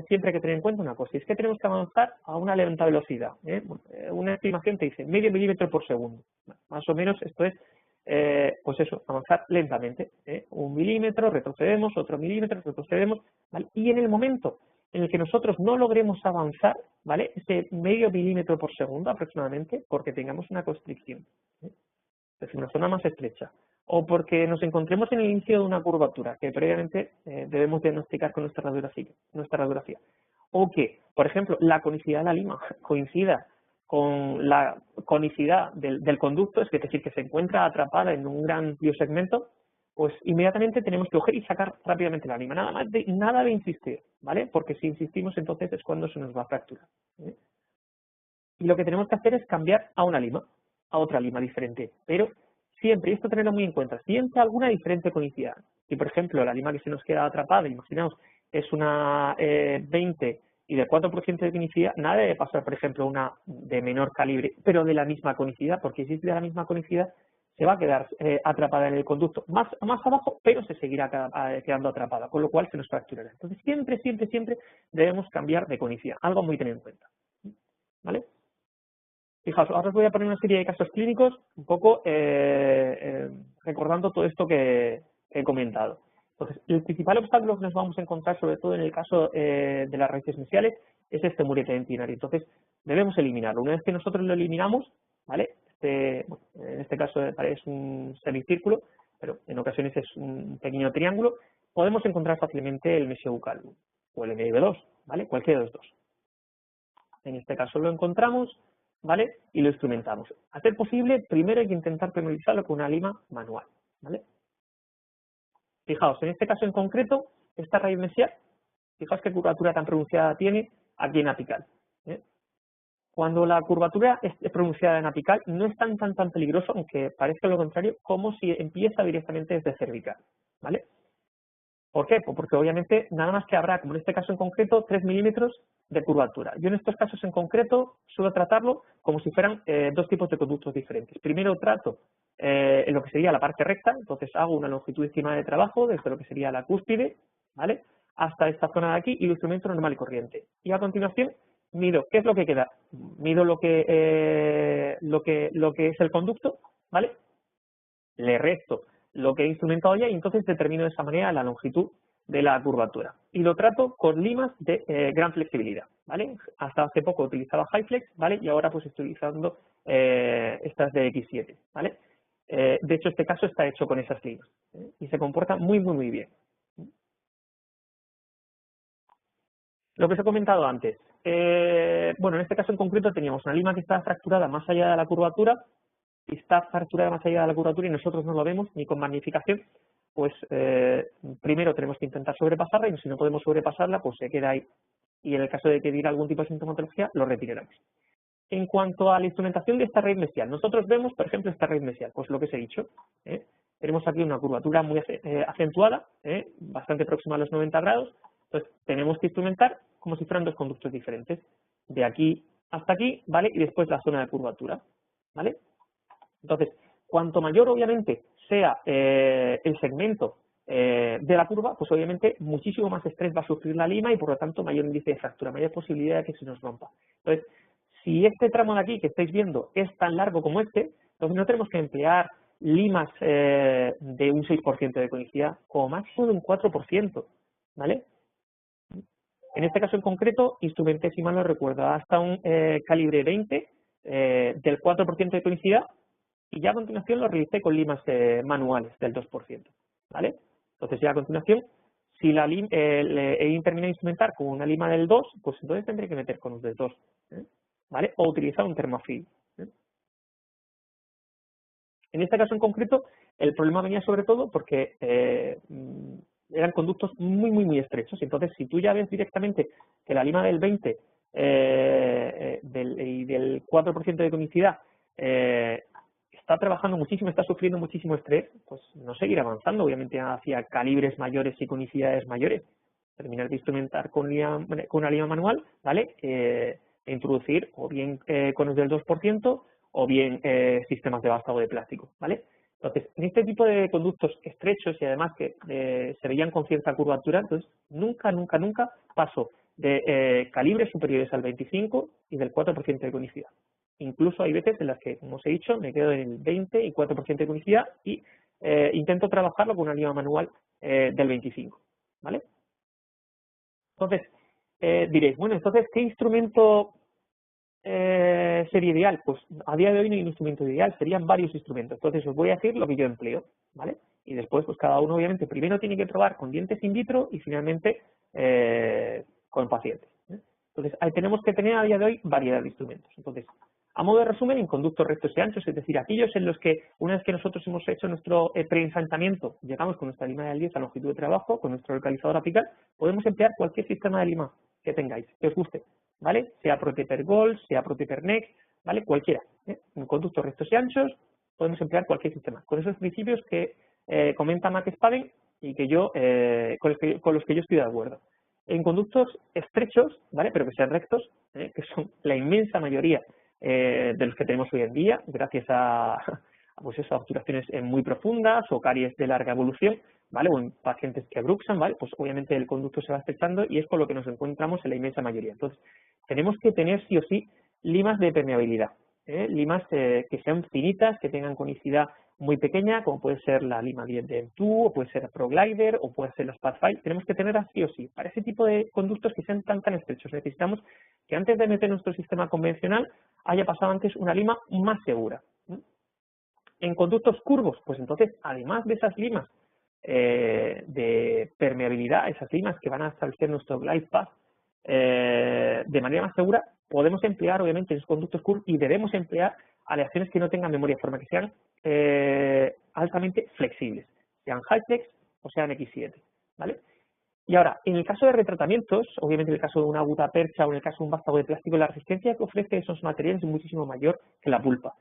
siempre que tener en cuenta una cosa, y es que tenemos que avanzar a una lenta velocidad. Una estimación te dice medio milímetro por segundo. Más o menos esto es, pues eso, avanzar lentamente. 1 milímetro, retrocedemos, otro milímetro, retrocedemos, ¿vale? Y en el momento en el que nosotros no logremos avanzar, ¿vale? Ese medio milímetro por segundo aproximadamente, porque tengamos una constricción, es decir, una zona más estrecha, o porque nos encontremos en el inicio de una curvatura que previamente debemos diagnosticar con nuestra radiografía, o que, por ejemplo, la conicidad de la lima coincida con la conicidad del conducto, es decir, que se encuentra atrapada en un gran amplio segmento, pues inmediatamente tenemos que coger y sacar rápidamente la lima. Nada de insistir, ¿vale? Porque si insistimos entonces es cuando se nos va a fracturar. Y lo que tenemos que hacer es cambiar a otra lima diferente. Pero siempre, y esto tenerlo muy en cuenta, siempre alguna diferente conicidad. Si por ejemplo la lima que se nos queda atrapada, imaginamos, es una 20 y del 4% de conicidad, nada debe pasar, por ejemplo, una de menor calibre, pero de la misma conicidad, porque si es de la misma conicidad, se va a quedar atrapada en el conducto más abajo, pero se seguirá quedando atrapada, con lo cual se nos fracturará. Entonces, siempre debemos cambiar de conicidad, algo muy tener en cuenta. ¿Vale? Fijaos, ahora os voy a poner una serie de casos clínicos, un poco recordando todo esto que he comentado. Entonces, el principal obstáculo que nos vamos a encontrar, sobre todo en el caso de las raíces mesiales, es este murete dentinario. Entonces, debemos eliminarlo. Una vez que nosotros lo eliminamos, ¿vale? En este caso es un semicírculo, pero en ocasiones es un pequeño triángulo, podemos encontrar fácilmente el mesio bucal o el MIB2, ¿vale? Cualquiera de los dos. En este caso lo encontramos, ¿vale? Y lo instrumentamos. A ser posible, primero hay que intentar penalizarlo con una lima manual, ¿vale? Fijaos, en este caso en concreto, esta raíz mesial, fijaos qué curvatura tan pronunciada tiene aquí en apical. Cuando la curvatura es pronunciada en apical, no es tan peligroso, aunque parezca lo contrario, como si empieza directamente desde cervical, ¿vale? ¿Por qué? Pues porque obviamente nada más que habrá, como en este caso en concreto, 3 milímetros de curvatura. Yo en estos casos en concreto suelo tratarlo como si fueran dos tipos de conductos diferentes. Primero trato en lo que sería la parte recta, entonces hago una longitud estimada de trabajo desde lo que sería la cúspide, ¿vale? Hasta esta zona de aquí y lo instrumento normal y corriente. Y a continuación mido, ¿qué es lo que queda? Mido lo que es el conducto, ¿vale? Le resto lo que he instrumentado ya y entonces determino de esa manera la longitud de la curvatura. Y lo trato con limas de gran flexibilidad, ¿vale? Hasta hace poco utilizaba HyFlex, ¿vale? Y ahora pues estoy utilizando estas de X7, ¿vale? De hecho, este caso está hecho con esas limas y se comporta muy bien. Lo que os he comentado antes. Bueno, en este caso en concreto teníamos una lima que estaba fracturada más allá de la curvatura, y está fracturada más allá de la curvatura y nosotros no lo vemos ni con magnificación, pues primero tenemos que intentar sobrepasarla y si no podemos sobrepasarla, pues se queda ahí. Y en el caso de que diga algún tipo de sintomatología, lo retiraremos. En cuanto a la instrumentación de esta raíz mesial, nosotros vemos, por ejemplo, esta raíz mesial, pues lo que os he dicho. Tenemos aquí una curvatura muy acentuada, bastante próxima a los 90 grados, entonces tenemos que instrumentar como si fueran dos conductos diferentes, de aquí hasta aquí, ¿vale? Y después la zona de curvatura, ¿vale? Entonces, cuanto mayor obviamente sea el segmento de la curva, pues obviamente muchísimo más estrés va a sufrir la lima y por lo tanto mayor índice de fractura, mayor posibilidad de que se nos rompa. Entonces, si este tramo de aquí que estáis viendo es tan largo como este, entonces no tenemos que emplear limas de un 6% de conicidad, como máximo de un 4%, ¿vale? En este caso en concreto, instrumenté, si mal no recuerdo, hasta un calibre 20 del 4% de conicidad, y ya a continuación lo realicé con limas manuales del 2%, ¿vale? Entonces ya a continuación Si he terminado de instrumentar con una lima del 2, pues entonces tendré que meter conos del 2, ¿vale? O utilizar un termofil. En este caso en concreto, el problema venía sobre todo porque eran conductos muy estrechos. Entonces, si tú ya ves directamente que la lima del 20 y del 4% de conicidad está trabajando muchísimo, está sufriendo muchísimo estrés, pues no seguir avanzando, obviamente, hacia calibres mayores y conicidades mayores. Terminar de instrumentar con una lima manual, ¿vale? E introducir o bien conos del 2%, o bien sistemas de vástago de plástico, ¿vale? Entonces, en este tipo de conductos estrechos y además que se veían con cierta curvatura, entonces nunca paso de calibres superiores al 25 y del 4% de conicidad. Incluso hay veces en las que, como os he dicho, me quedo en el 20 y 4% de conicidad y intento trabajarlo con una lima manual del 25, ¿vale? Entonces, diréis, bueno, entonces, ¿qué instrumento sería ideal? Pues a día de hoy no hay un instrumento ideal, serían varios instrumentos. Entonces os voy a decir lo que yo empleo, ¿vale? Y después, pues cada uno obviamente primero tiene que probar con dientes in vitro y finalmente con pacientes, ¿eh? Entonces ahí tenemos que tener a día de hoy variedad de instrumentos. Entonces, a modo de resumen, en conductos rectos y anchos, es decir, aquellos en los que una vez que nosotros hemos hecho nuestro preensanchamiento, llegamos con nuestra lima del 10 a longitud de trabajo, con nuestro localizador apical, podemos emplear cualquier sistema de lima que tengáis, que os guste, ¿vale? Sea ProTaper Gold, sea ProTaper Next, ¿vale? Cualquiera, ¿eh? En conductos rectos y anchos podemos emplear cualquier sistema, con esos principios que comenta Matt Spaden y que yo, con los que yo estoy de acuerdo. En conductos estrechos, ¿vale? Pero que sean rectos, que son la inmensa mayoría de los que tenemos hoy en día, gracias a pues eso, a obturaciones muy profundas o caries de larga evolución, ¿vale? O en pacientes que abruxan, ¿vale? Pues obviamente el conducto se va estrechando y es con lo que nos encontramos en la inmensa mayoría. Entonces, tenemos que tener sí o sí limas de permeabilidad, limas que sean finitas, que tengan conicidad muy pequeña, como puede ser la lima 10 de M2, o puede ser ProGlider, o puede ser los Pathfinder. Tenemos que tenerlas sí o sí. Para ese tipo de conductos que sean tan estrechos, necesitamos que antes de meter nuestro sistema convencional haya pasado antes una lima más segura. En conductos curvos, pues entonces, además de esas limas de permeabilidad, esas limas que van a establecer nuestro glide path de manera más segura, podemos emplear obviamente esos conductos curvos y debemos emplear aleaciones que no tengan memoria de forma, que sean altamente flexibles, sean Hyflex o sean X7, ¿vale? Y ahora, en el caso de retratamientos, obviamente en el caso de una gutapercha o en el caso de un vástago de plástico, la resistencia que ofrece esos materiales es muchísimo mayor que la pulpa.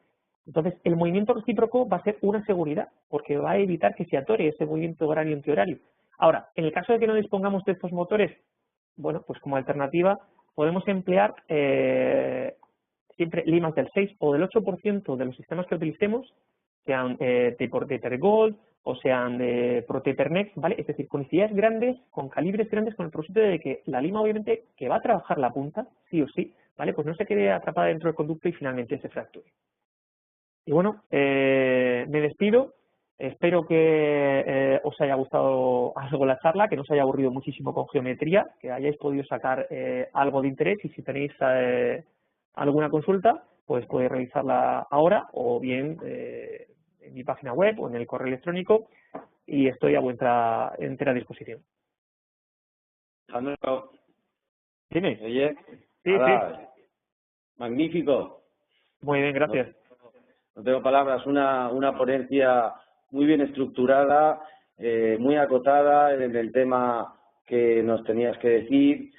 Entonces, el movimiento recíproco va a ser una seguridad, porque va a evitar que se atore ese movimiento horario-antihorario. Ahora, en el caso de que no dispongamos de estos motores, bueno, pues como alternativa podemos emplear siempre limas del 6 o del 8% de los sistemas que utilicemos, sean de ProTaper Gold o sean de ProTaper Next, ¿vale? Es decir, conicidades grandes, con calibres grandes, con el propósito de que la lima, obviamente, que va a trabajar la punta, sí o sí, ¿vale? Pues no se quede atrapada dentro del conducto y finalmente se fracture. Y bueno, me despido. Espero que os haya gustado algo la charla, que no os haya aburrido muchísimo con geometría, que hayáis podido sacar algo de interés y si tenéis alguna consulta, pues podéis realizarla ahora o bien en mi página web o en el correo electrónico y estoy a vuestra entera disposición. Alejandro, Dime. oye, Sí, nada, sí. magnífico. Muy bien, gracias. No tengo palabras, una ponencia muy bien estructurada, muy acotada en el tema que nos tenías que decir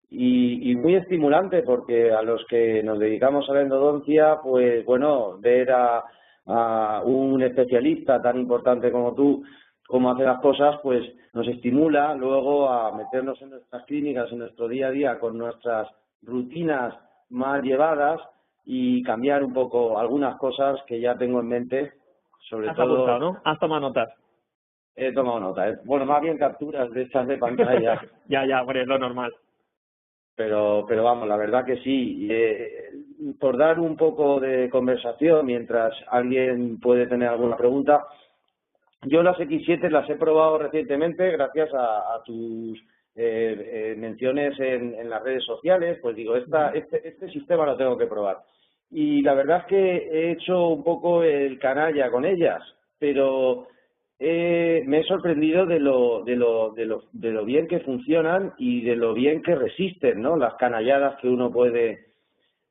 y muy estimulante porque a los que nos dedicamos a la endodoncia, pues bueno, ver a un especialista tan importante como tú, cómo hace las cosas, pues nos estimula luego a meternos en nuestras clínicas, en nuestro día a día, con nuestras rutinas más llevadas y cambiar un poco algunas cosas que ya tengo en mente, sobre Has todo... apuntado, ¿no? Has tomado notas. He tomado nota, bueno, más bien capturas de estas de pantalla. ya, bueno, es lo normal. Pero vamos, la verdad que sí. Por dar un poco de conversación, mientras alguien puede tener alguna pregunta, yo las X7 las he probado recientemente gracias a tus menciones en las redes sociales, pues digo, este sistema lo tengo que probar. Y la verdad es que he hecho un poco el canalla con ellas, pero me he sorprendido de lo bien que funcionan y de lo bien que resisten, ¿no? Las canalladas que uno puede,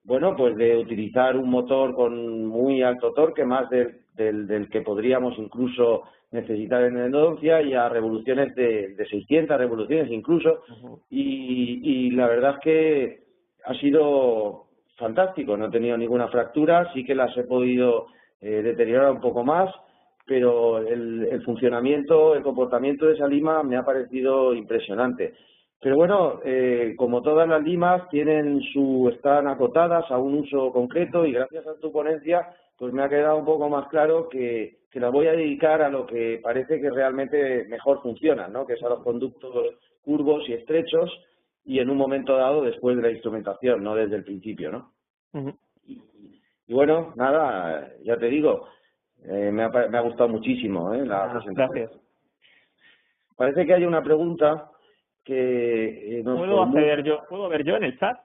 bueno, pues de utilizar un motor con muy alto torque, más del que podríamos incluso necesitar en endodoncia, y a revoluciones de 600 revoluciones incluso, y la verdad es que ha sido fantástico, no he tenido ninguna fractura, sí que las he podido deteriorar un poco más, pero el funcionamiento, el comportamiento de esa lima me ha parecido impresionante. Pero bueno, como todas las limas están acotadas a un uso concreto, y gracias a tu ponencia pues me ha quedado un poco más claro que las voy a dedicar a lo que parece que realmente mejor funciona, ¿no? Que es a los conductos curvos y estrechos, y en un momento dado después de la instrumentación, no desde el principio, ¿no? Ujú. Y bueno, nada, ya te digo, me ha gustado muchísimo la presentación. Gracias. Parece que hay una pregunta que nos ¿Puedo ver yo en el chat?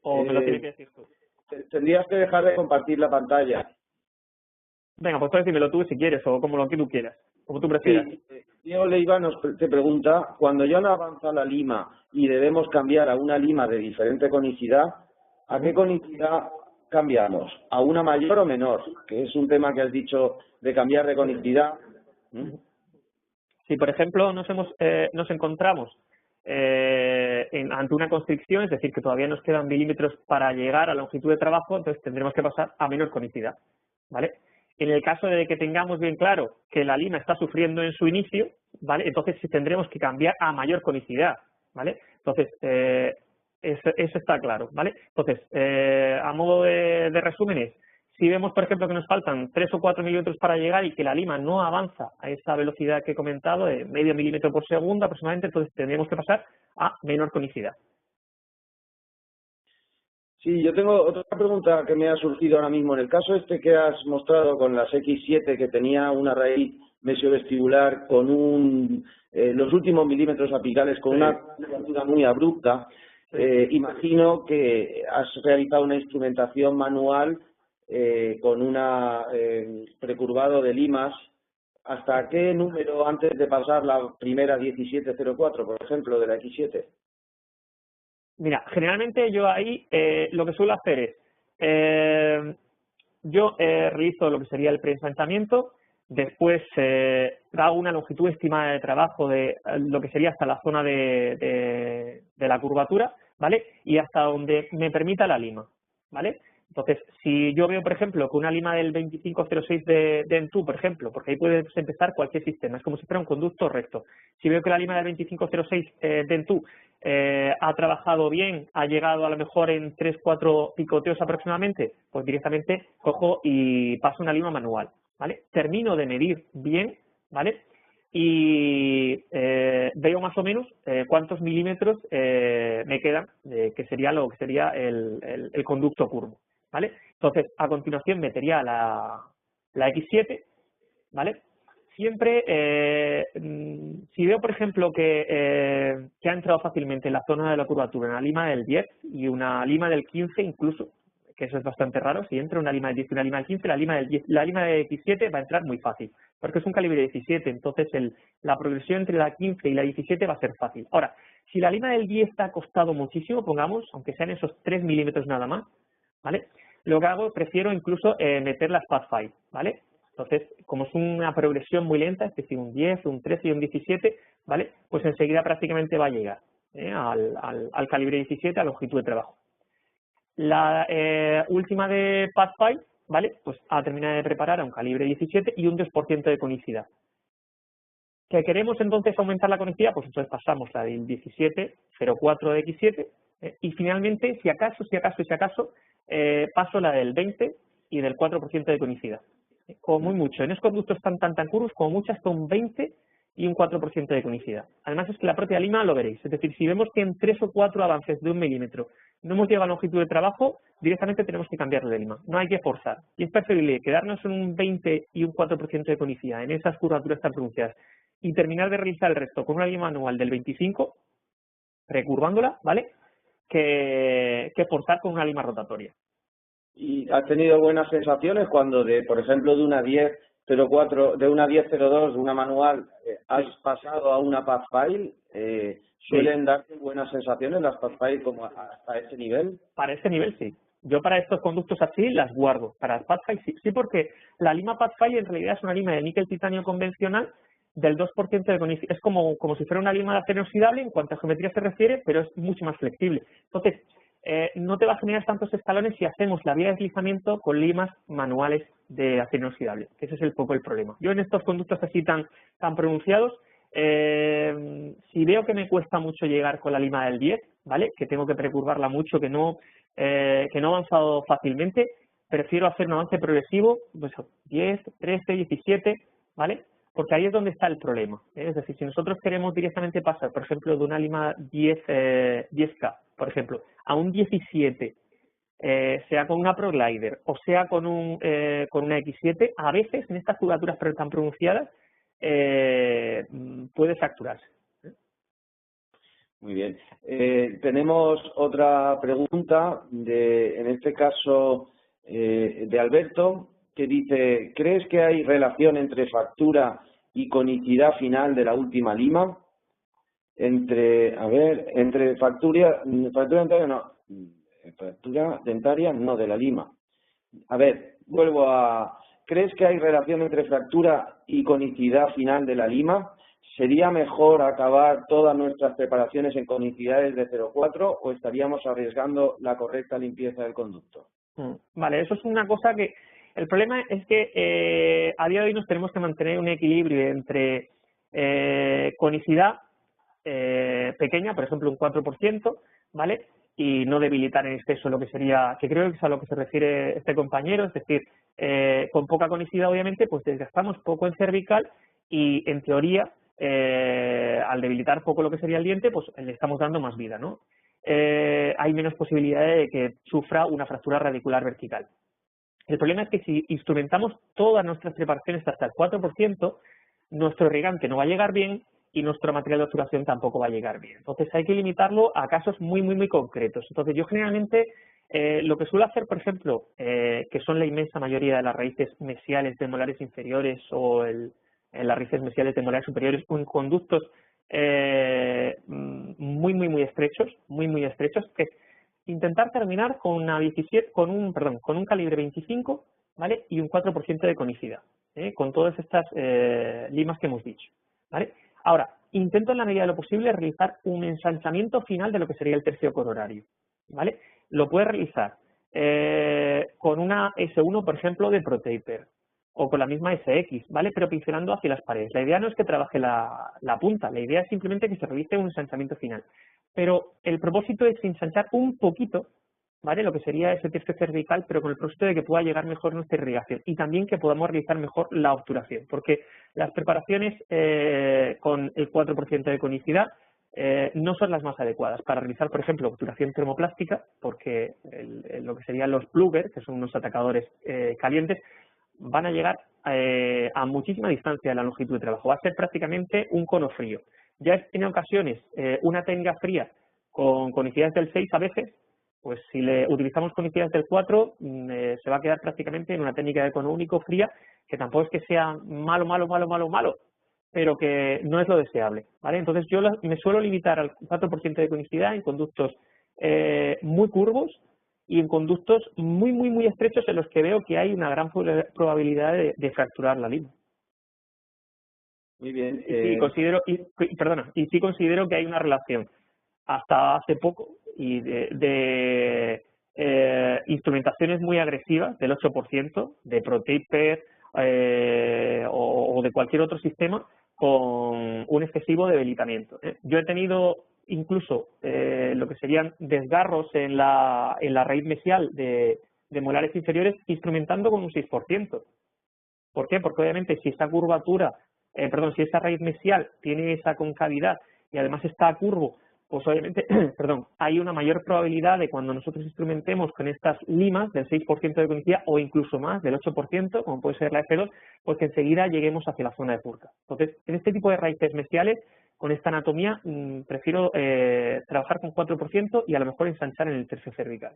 ¿O me lo tienes que decir tú? Tendrías que dejar de compartir la pantalla. Venga, pues tú decímelo tú si quieres, o como lo que tú quieras, como tú prefieras. Sí, Diego Leiva te pregunta, cuando ya no avanza la lima y debemos cambiar a una lima de diferente conicidad, ¿a qué conicidad cambiamos? ¿A una mayor o menor? Que es un tema que has dicho de cambiar de conicidad. Si, por ejemplo, nos encontramos ante una constricción, es decir, que todavía nos quedan milímetros para llegar a la longitud de trabajo, entonces tendremos que pasar a menor conicidad, ¿vale? En el caso de que tengamos bien claro que la lima está sufriendo en su inicio, ¿vale? Entonces sí tendremos que cambiar a mayor conicidad, ¿vale? Entonces, eso está claro, ¿vale? Entonces, a modo de resúmenes, si vemos, por ejemplo, que nos faltan 3 o 4 milímetros para llegar y que la lima no avanza a esa velocidad que he comentado, de medio milímetro por segundo aproximadamente, entonces tendríamos que pasar a menor conicidad. Sí, yo tengo otra pregunta que me ha surgido ahora mismo. En el caso este que has mostrado con las X7, que tenía una raíz mesiovestibular con los últimos milímetros apicales con una curvatura muy abrupta, imagino que has realizado una instrumentación manual con una precurvado de limas. ¿Hasta qué número antes de pasar la primera 1704, por ejemplo, de la X7? Mira, generalmente yo ahí lo que suelo hacer es, yo realizo lo que sería el preensanchamiento, después hago una longitud estimada de trabajo de lo que sería hasta la zona de la curvatura, ¿vale? Y hasta donde me permita la lima, ¿vale? Entonces, si yo veo, por ejemplo, que una lima del 2506 de ENTU, por ejemplo, porque ahí puedes empezar cualquier sistema, es como si fuera un conducto recto. Si veo que la lima del 2506 de ENTU ha trabajado bien, ha llegado a lo mejor en 3-4 picoteos aproximadamente, pues directamente cojo y paso una lima manual, ¿vale? Termino de medir bien, ¿vale? Y veo más o menos cuántos milímetros me quedan, que sería lo que sería el conducto curvo, ¿vale? Entonces, a continuación metería la X7, ¿vale? Siempre, si veo, por ejemplo, que ha entrado fácilmente en la zona de la curvatura una lima del 10 y una lima del 15 incluso, que eso es bastante raro, si entra una lima del 10 y una lima del 15, la lima del 10, la lima de X7 va a entrar muy fácil, porque es un calibre 17, entonces la progresión entre la 15 y la 17 va a ser fácil. Ahora, si la lima del 10 te ha costado muchísimo, pongamos, aunque sean esos 3 milímetros nada más, ¿vale? Lo que hago, prefiero incluso meter las Pathfinder, ¿vale? Entonces, como es una progresión muy lenta, es decir, un 10, un 13 y un 17, ¿vale? Pues enseguida prácticamente va a llegar al calibre 17 a longitud de trabajo. La última de Pathfinder, ¿vale? Pues a terminar de preparar a un calibre 17 y un 2% de conicidad. ¿Que queremos entonces aumentar la conicidad? Pues entonces pasamos la del 17,04 de X7 y finalmente, si acaso, paso la del 20 y del 4% de conicidad. Como muy mucho. En esos conductos tan curvos, como mucho hasta un 20 y un 4% de conicidad. Además es que la propia lima lo veréis. Es decir, si vemos que en 3 o 4 avances de 1 milímetro no hemos llegado a longitud de trabajo, directamente tenemos que cambiarlo de lima. No hay que forzar. Y es preferible quedarnos en un 20 y un 4% de conicidad en esas curvaturas tan pronunciadas y terminar de realizar el resto con una lima manual del 25, recurvándola, ¿vale? Que forzar con una lima rotatoria. ¿Y has tenido buenas sensaciones cuando, por ejemplo, de una 10 04, de una 1002, de una manual, has pasado a una Pathfile, ¿suelen darte buenas sensaciones las Pathfile como hasta ese nivel? Para ese nivel sí. Yo para estos conductos así las guardo. Para las Pathfile sí. Sí, porque la lima Pathfile en realidad es una lima de níquel titanio convencional del 2% de conicidad. Es como si fuera una lima de acero inoxidable en cuanto a geometría se refiere, pero es mucho más flexible. Entonces, no te va a generar tantos escalones si hacemos la vía de deslizamiento con limas manuales de acero inoxidable. Ese es un poco el problema. Yo en estos conductos así tan pronunciados, si veo que me cuesta mucho llegar con la lima del 10, ¿vale? Que tengo que precurvarla mucho, que no he avanzado fácilmente, prefiero hacer un avance progresivo, pues 10, 13, 17, ¿vale? Porque ahí es donde está el problema. Es decir, si nosotros queremos directamente pasar, por ejemplo, de una lima 10K, por ejemplo, a un 17, sea con una ProGlider o sea con una X7, a veces en estas curvaturas pero tan pronunciadas puede fracturarse. Muy bien. Tenemos otra pregunta, en este caso de Alberto, que dice, ¿crees que hay relación entre fractura y conicidad final de la última lima? Entre fractura dentaria no, de la lima. A ver, ¿crees que hay relación entre fractura y conicidad final de la lima? ¿Sería mejor acabar todas nuestras preparaciones en conicidades de 0,4 o estaríamos arriesgando la correcta limpieza del conducto? Vale, eso es una cosa que... El problema es que a día de hoy nos tenemos que mantener un equilibrio entre conicidad pequeña, por ejemplo un 4%, ¿vale? Y no debilitar en exceso lo que sería, que creo que es a lo que se refiere este compañero, es decir, con poca conicidad obviamente pues desgastamos poco en cervical y en teoría al debilitar poco lo que sería el diente pues le estamos dando más vida, ¿no? Hay menos posibilidades de que sufra una fractura radicular vertical. El problema es que si instrumentamos todas nuestras preparaciones hasta el 4%, nuestro irrigante no va a llegar bien y nuestro material de obturación tampoco va a llegar bien. Entonces hay que limitarlo a casos muy concretos. Entonces yo generalmente lo que suelo hacer, por ejemplo, que son la inmensa mayoría de las raíces mesiales de molares inferiores o las raíces mesiales de molares superiores o en conductos muy estrechos, muy estrechos, es intentar terminar con una 17, con un calibre 25, ¿vale? Y un 4% de conicidad, con todas estas limas que hemos dicho, ¿vale? Ahora, intento en la medida de lo posible realizar un ensanchamiento final de lo que sería el tercio coronario, ¿vale? Lo puedes realizar con una S1, por ejemplo, de ProTaper, o con la misma SX, ¿vale? Pero pincelando hacia las paredes. La idea no es que trabaje la punta, la idea es simplemente que se realice un ensanchamiento final. Pero el propósito es ensanchar un poquito, ¿vale? Lo que sería ese tercio cervical, pero con el propósito de que pueda llegar mejor nuestra irrigación y también que podamos realizar mejor la obturación, porque las preparaciones con el 4% de conicidad no son las más adecuadas para realizar, por ejemplo, obturación termoplástica, porque lo que serían los pluggers, que son unos atacadores calientes, van a llegar a muchísima distancia de la longitud de trabajo. Va a ser prácticamente un cono frío. Ya en ocasiones una técnica fría con conicidades del 6 a veces, pues si le utilizamos conicidades del 4 se va a quedar prácticamente en una técnica de cono único fría, que tampoco es que sea malo, pero que no es lo deseable, ¿vale? Entonces yo me suelo limitar al 4% de conicidad en conductos muy curvos y en conductos muy estrechos en los que veo que hay una gran probabilidad de fracturar la lima. Muy bien. Y sí considero que hay una relación hasta hace poco y de instrumentaciones muy agresivas del 8%, de ProTaper o de cualquier otro sistema con un excesivo debilitamiento. Yo he tenido incluso lo que serían desgarros en la raíz mesial de molares inferiores instrumentando con un 6%. ¿Por qué? Porque obviamente si esa curvatura, si esa raíz mesial tiene esa concavidad y además está curvo, pues obviamente, hay una mayor probabilidad de cuando nosotros instrumentemos con estas limas del 6% de conicidad o incluso más, del 8%, como puede ser la F2, pues que enseguida lleguemos hacia la zona de furca. Entonces, en este tipo de raíces mesiales, con esta anatomía, prefiero trabajar con 4% y a lo mejor ensanchar en el tercio cervical.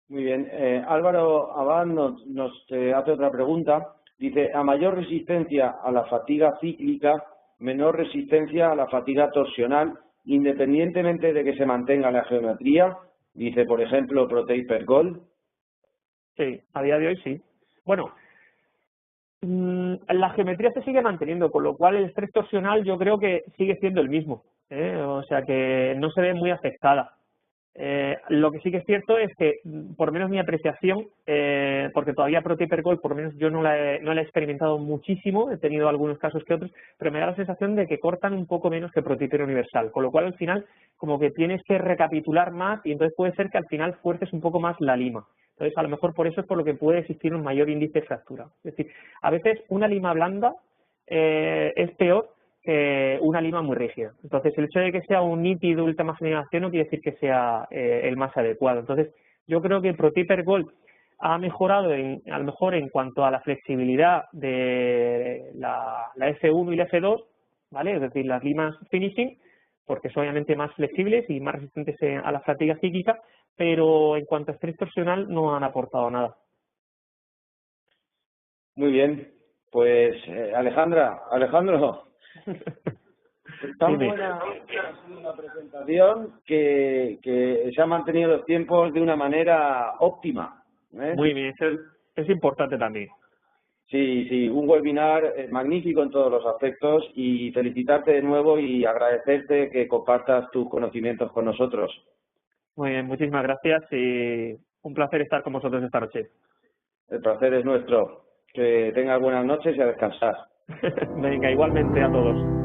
Muy bien. Álvaro Abad nos hace otra pregunta. Dice, a mayor resistencia a la fatiga cíclica, menor resistencia a la fatiga torsional, independientemente de que se mantenga la geometría. Dice, por ejemplo, ProTaper Gold. Sí, a día de hoy sí. Bueno, la geometría se sigue manteniendo, con lo cual el estrés torsional yo creo que sigue siendo el mismo, ¿eh? O sea que no se ve muy afectada. Lo que sí que es cierto es que, por lo menos mi apreciación, porque todavía ProTaper Gold, por lo menos yo no la he experimentado muchísimo, he tenido algunos casos que otros, pero me da la sensación de que cortan un poco menos que ProTaper Universal, con lo cual al final como que tienes que recapitular más y entonces puede ser que al final fuerces un poco más la lima. Entonces a lo mejor por eso es por lo que puede existir un mayor índice de fractura. Es decir, a veces una lima blanda es peor una lima muy rígida. Entonces, el hecho de que sea un nítido de última generación no quiere decir que sea el más adecuado. Entonces, yo creo que ProTaper Gold ha mejorado a lo mejor en cuanto a la flexibilidad de la F1 y la F2, ¿vale? Es decir, las limas finishing, porque son obviamente más flexibles y más resistentes a la fatiga cíclica, pero en cuanto a estrés torsional no han aportado nada. Muy bien. Pues, Alejandro, tan Dime. buena ha sido la presentación que se han mantenido los tiempos de una manera óptima, ¿eh? Muy bien, eso es importante también. Sí, un webinar magnífico en todos los aspectos y felicitarte de nuevo y agradecerte que compartas tus conocimientos con nosotros. Muy bien, muchísimas gracias y un placer estar con vosotros esta noche. El placer es nuestro. Que tengas buenas noches y a descansar. Venga, igualmente a todos.